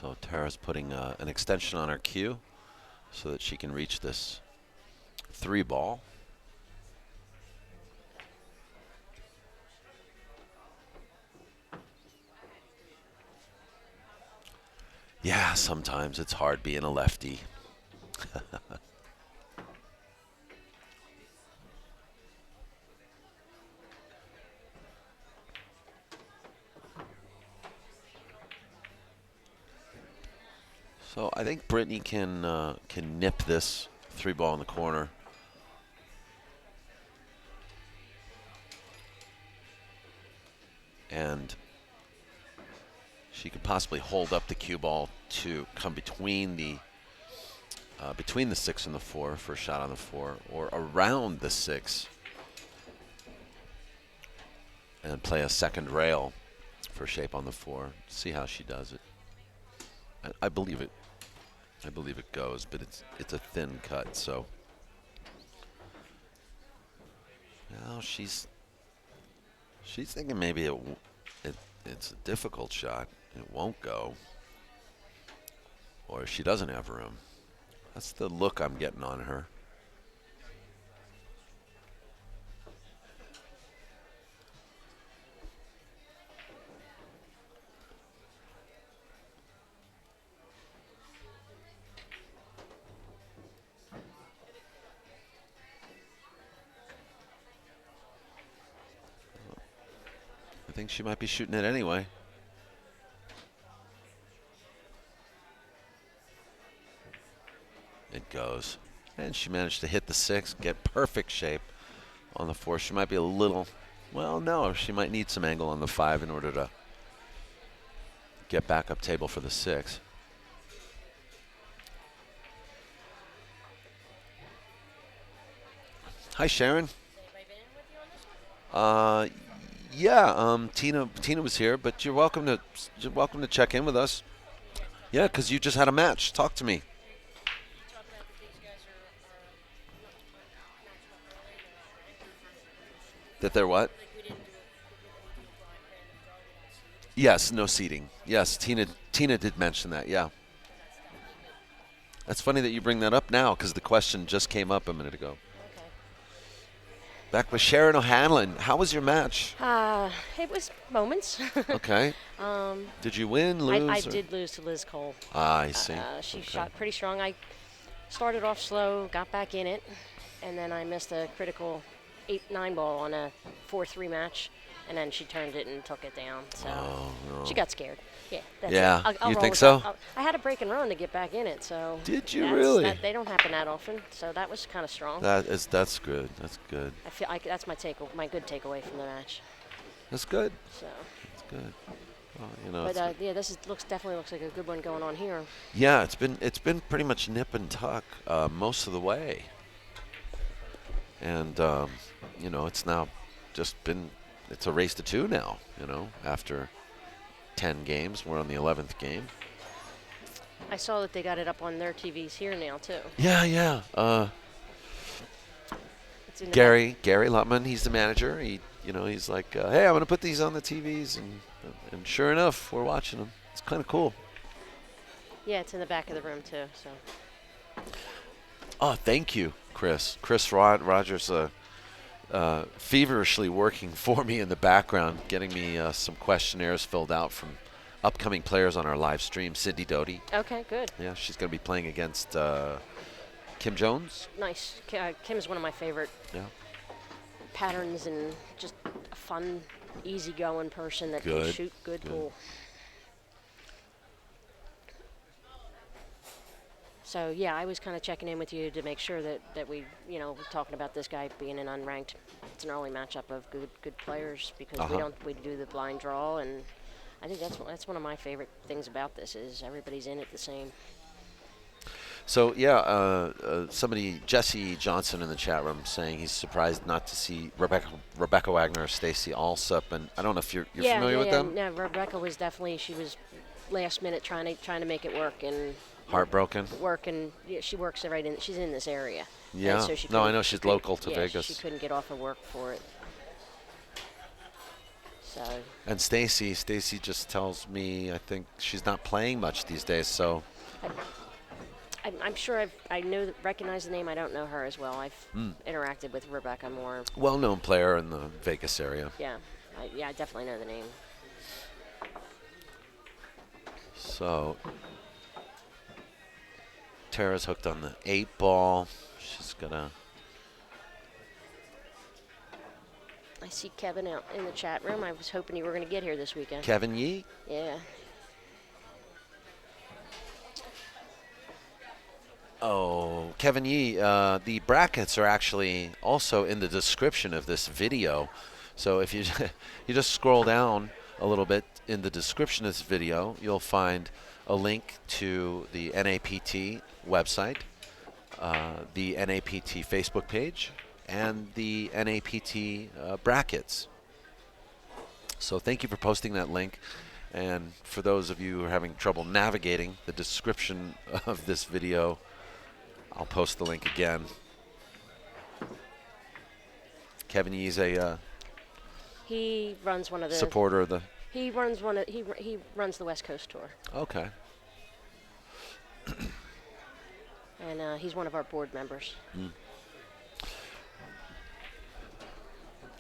So Tara's putting an extension on her cue so that she can reach this 3-ball. Yeah, sometimes it's hard being a lefty. So I think Brittany can nip this 3-ball in the corner. And she could possibly hold up the cue ball to come between the 6 and the 4 for a shot on the 4, or around the 6 and play a second rail for shape on the 4. See how she does it. I believe it. I believe it goes, but it's a thin cut, so. Now she's thinking maybe it's a difficult shot. It won't go, or she doesn't have room. That's the look I'm getting on her. I think she might be shooting it anyway. It goes. And she managed to hit the 6, get perfect shape on the 4. She might be a little, well, no, she might need some angle on the 5 in order to get back up table for the 6. Hi, Sharon. Yeah, Tina was here, but you're welcome to check in with us. Yeah, because you just had a match. Talk to me. That they're what? Yes, no seating. Yes, Tina did mention that. Yeah. That's funny that you bring that up now, because the question just came up a minute ago. Back with Sharon O'Hanlon. How was your match? It was moments. Okay. Did you win, lose? I did lose to Liz Cole. I see. She shot pretty strong. I started off slow, got back in it, and then I missed a critical 8-9 ball on a 4-3 match, and then she turned it and took it down. So she got scared. Yeah. That's yeah. it. I'll You roll think with so? that. I had a break and run to get back in it. So did you really? They don't happen that often. So that was kind of strong. That's good. That's good. I feel that's my good takeaway from the match. That's good. So. That's good. Well, but yeah, definitely looks like a good one going on here. Yeah, it's been pretty much nip and tuck most of the way, and it's now just been it's a race to 2 now. After 10 games, we're on the 11th game. I saw that they got it up on their TVs here now too. Yeah. Gary Lutman, he's the manager. He's like, hey, I'm gonna put these on the TVs, and sure enough, we're watching them. It's kind of cool. Yeah, it's in the back of the room too. So. Oh, thank you, Chris. Chris Rogers, feverishly working for me in the background, getting me some questionnaires filled out from upcoming players on our live stream. Cindy Doty. Okay, good. Yeah, she's going to be playing against Kim Jones. Nice. Kim is one of my favorite patterns, and just a fun, easygoing person that can shoot good pool. So yeah, I was kind of checking in with you to make sure that we, you know, we're talking about this guy being an unranked. It's an early matchup of good players because we do the blind draw, and I think that's one of my favorite things about this is everybody's in it the same. So yeah, somebody, Jesse Johnson in the chat room, saying he's surprised not to see Rebecca Wagner or Stacy Alsup, and I don't know if you're familiar with them. Yeah, Rebecca was definitely, she was last minute trying to make it work, and Heartbroken. Yeah, she works right in. She's in this area. Yeah. So she no, I know she's local to yeah, Vegas. She couldn't get off of work for it. So. And Stacy just tells me I think she's not playing much these days. So. I'm sure I recognize the name. I don't know her as well. I've interacted with Rebecca more. Well-known player in the Vegas area. Yeah, I definitely know the name. So Tara's hooked on the 8-ball. She's gonna. I see Kevin out in the chat room. I was hoping you were going to get here this weekend. Kevin Yee. Yeah. Oh, Kevin Yee, the brackets are actually also in the description of this video. So if you you just scroll down a little bit in the description of this video, you'll find a link to the NAPT website, the NAPT Facebook page, and the NAPT brackets. So thank you for posting that link. And for those of you who are having trouble navigating the description of this video, I'll post the link again. Kevin Yee's a he runs one of the supporter of the. He runs he runs the West Coast tour. Okay. And he's one of our board members.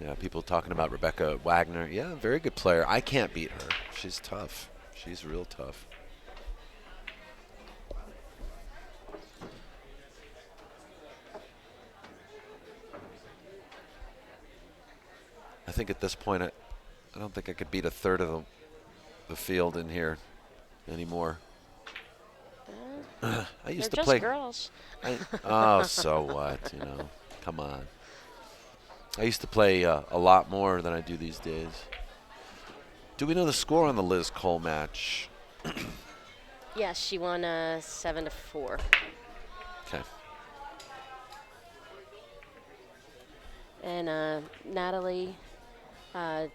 Yeah, people talking about Rebecca Wagner. Yeah, very good player. I can't beat her. She's tough. She's real tough. I think at this point, I don't think I could beat a third of the field in here anymore. I used to They're play. just girls. Oh, so what? You know, come on. I used to play a lot more than I do these days. Do we know the score on the Liz Cole match? Yes, she won 7-4. Okay. And Natalie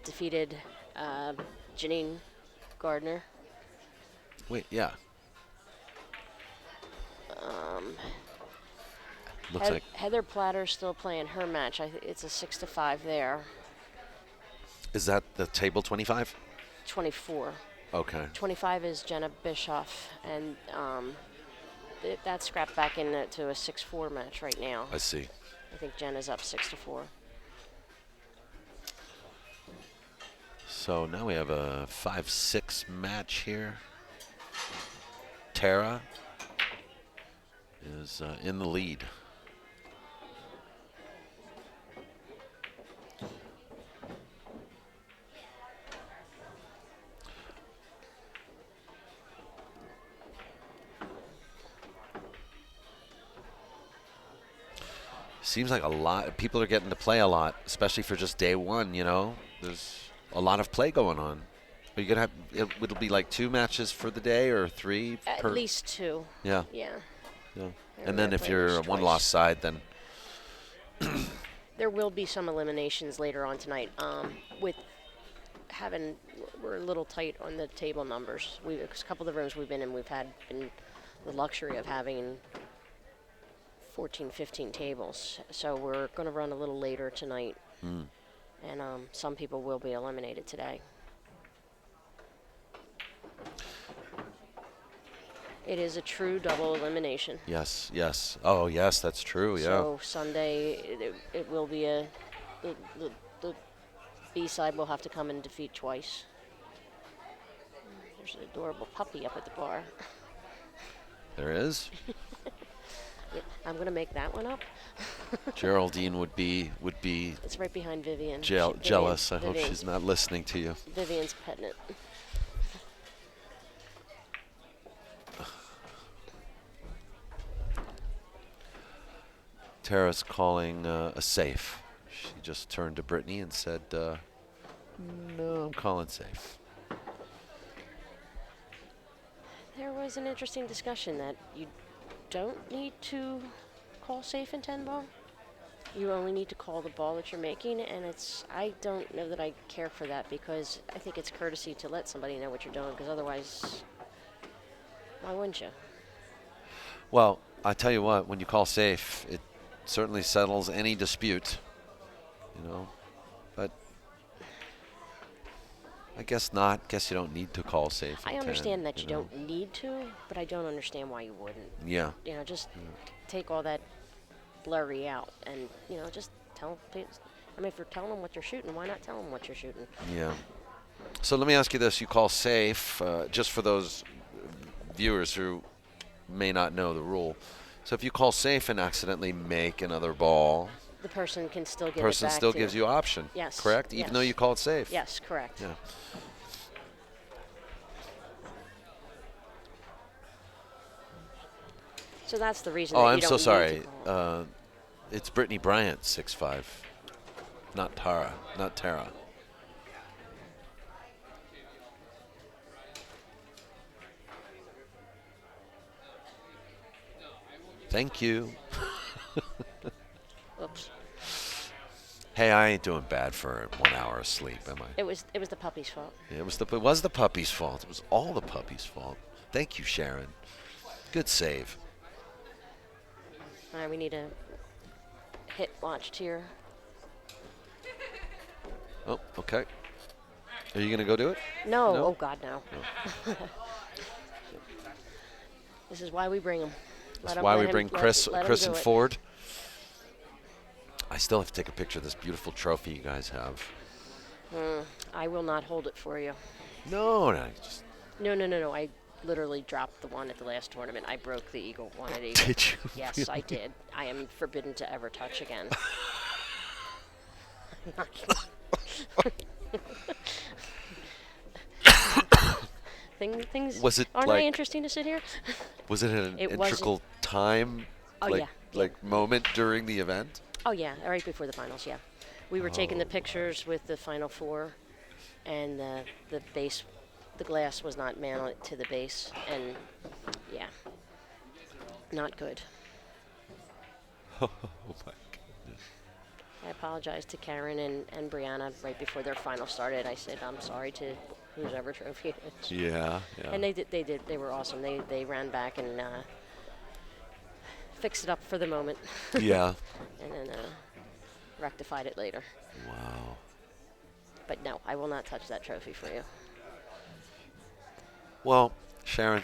defeated Janine Gardner. Wait, yeah. Looks like Heather Platter's still playing her match. It's a 6-5 there. Is that the table 25? 24. Okay. 25 is Jenna Bischoff, and that's scrapped back into a 6-4 match right now. I see. I think Jenna's up 6-4. So now we have a 5-6 match here. Tara is in the lead. Seems like a lot. People are getting to play a lot, especially for just day one. You know, there's a lot of play going on. Are you gonna have? It'll be like 2 matches for the day or 3. At least 2. Yeah. Yeah. Yeah. They're And then gonna if play you're a those one-loss side, then there will be some eliminations later on tonight. We're a little tight on the table numbers. A couple of the rooms we've been in, we've been the luxury of having 14, 15 tables. So we're going to run a little later tonight. And some people will be eliminated today. It is a true double elimination. yes, yes. Oh, yes, that's true. Yeah. So Sunday, it will be the B side will have to come and defeat twice. There's an adorable puppy up at the bar. There is. Yeah, I'm gonna make that one up. Geraldine would be It's right behind Vivian. jealous. I hope she's not listening to you. Vivian's petting it. Tara's calling a safe. She just turned to Brittany and said, no, I'm calling safe. There was an interesting discussion that you don't need to call safe in 10 ball. You only need to call the ball that you're making, and I don't know that I care for that because I think it's courtesy to let somebody know what you're doing, because otherwise, why wouldn't you? Well, I tell you what, when you call safe, it certainly settles any dispute, you know, but I guess not. Guess you don't need to call safe. I at 10, understand that you know. don't need to, but I don't understand why you wouldn't. Yeah. You know, just take all that blurry out and, you know, just tell people. I mean, if you're telling them what you're shooting, why not tell them what you're shooting? Yeah. So let me ask you this. You call safe, just for those viewers who may not know the rule. So if you call safe and accidentally make another ball, The person can still get the it person back still to gives you option. Yes. Correct? Even though Yes. you call it safe. Yes, correct. Yeah. So that's the reason Oh, that I'm you so don't need sorry. to call. It's Brittany Bryant, 6'5", not Tara, not Tara. Thank you. Oops. Hey, I ain't doing bad for 1 hour of sleep, am I? It was the puppy's fault. It was the puppy's fault. It was all the puppy's fault. Thank you, Sharon. Good save. All right, we need a hit launched here. Oh, okay. Are you gonna go do it? No. No? Oh God, no. This is why we bring them. That's why we bring Chris and Ford. I still have to take a picture of this beautiful trophy you guys have. I will not hold it for you. No, just No. I literally dropped the one at the last tournament. I broke the Eagle one at Eagle. did you? Yes, I did. I am forbidden to ever touch again. Things Was it aren't like- they interesting to sit here? Was it an It wasn't- integral time, Oh, like, yeah, like moment during the event? Oh yeah, right before the finals. Yeah, we were taking the pictures with the final four, and the base, the glass was not mounted to the base, and yeah, not good. Oh my goodness. I apologized to Karen and Brianna right before their final started. I said I'm sorry to whoever trophy it is. Yeah. And they did. They were awesome. They ran back and fixed it up for the moment. Yeah. And then rectified it later. Wow. But no, I will not touch that trophy for you. Well, Sharon,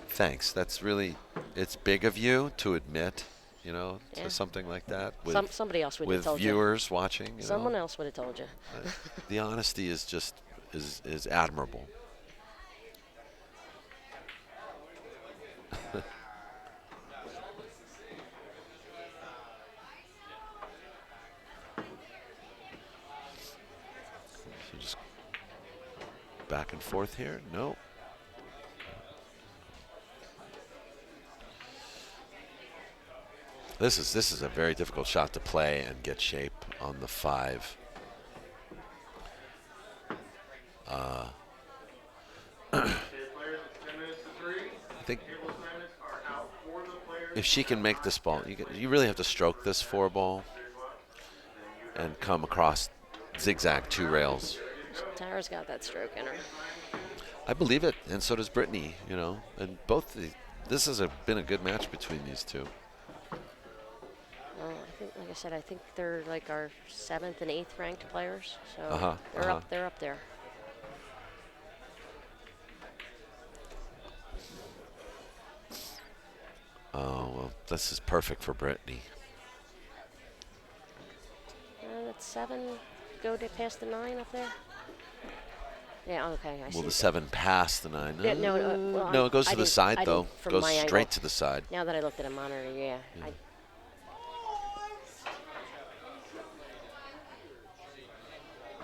thanks. That's really, it's big of you to admit, you know, Yeah. to something like that with Somebody else would have with told viewers watching. You Someone know. else would have told you. The honesty is just is admirable. So just back and forth here. No. This is a very difficult shot to play and get shape on the 5. I think if she can make this ball, you really have to stroke this 4 ball and come across zigzag 2 rails. Tara's got that stroke in her. I believe it, and so does Brittany. You know, and this has been a good match between these two. Well, I think, like I said, I think they're like our 7th and 8th ranked players. So Uh-huh, they're up there. Oh well, this is perfect for Brittany. That's 7. Go to past the 9 up there. Yeah. Okay. I see. Will the 7 pass the 9? Yeah, no, well, no, it goes I to the didn't- side I though. didn't from Goes my straight angle. to the side. Now that I looked at a monitor, yeah.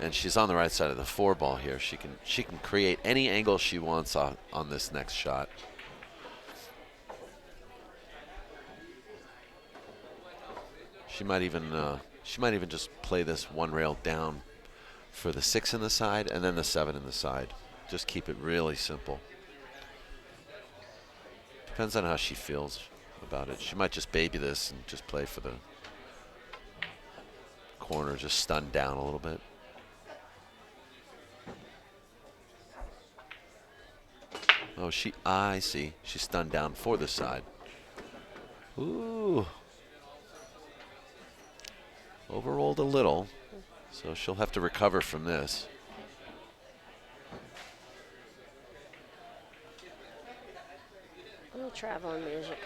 And she's on the right side of the 4 ball here. She can create any angle she wants on this next shot. She might even just play this one rail down for the 6 in the side and then the 7 in the side. Just keep it really simple. Depends on how she feels about it. She might just baby this and just play for the corner, just stun down a little bit. Oh, I see. She's stunned down for the side. Ooh. Overrolled a little, so she'll have to recover from this. A little traveling music.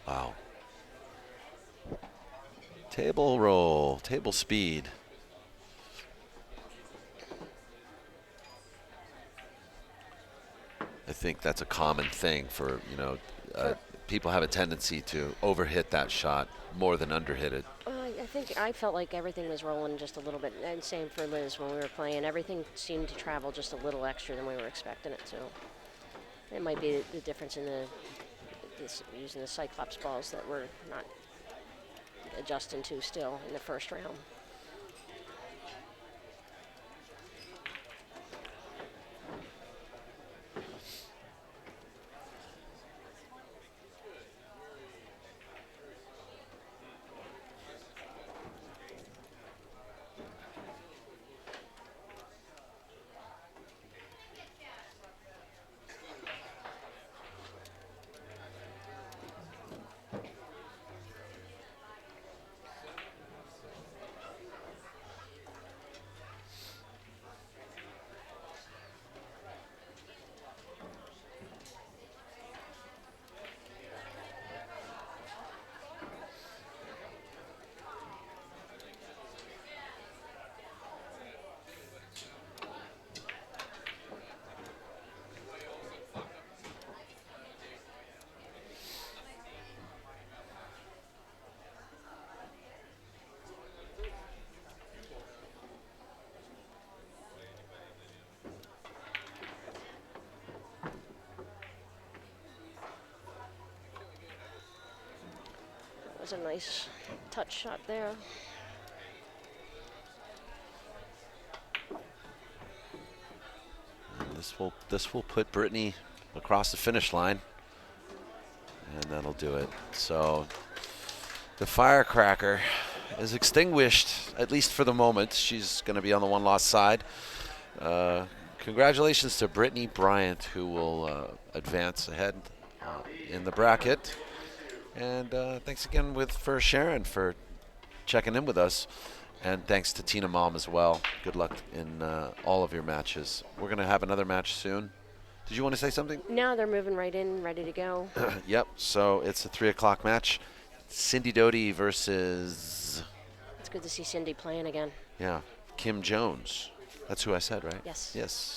Wow. Table roll, table speed. I think that's a common thing for, people have a tendency to overhit that shot more than underhit it. I think I felt like everything was rolling just a little bit, and same for Liz when we were playing. Everything seemed to travel just a little extra than we were expecting it to. It might be the difference in using the Cyclops balls that we're not adjusting to still in the first round. That was a nice touch shot there. And this will put Brittany across the finish line, and that'll do it. So the firecracker is extinguished, at least for the moment. She's going to be on the one-loss side. Congratulations to Brittney Bryant, who will advance ahead in the bracket. And thanks again for Sharon for checking in with us. And thanks to Tina Malm as well. Good luck in all of your matches. We're going to have another match soon. Did you want to say something? No, they're moving right in, ready to go. Yep, so it's a 3 o'clock match. Cindy Doty versus... It's good to see Cindy playing again. Yeah, Kim Jones. That's who I said, right? Yes. Yes.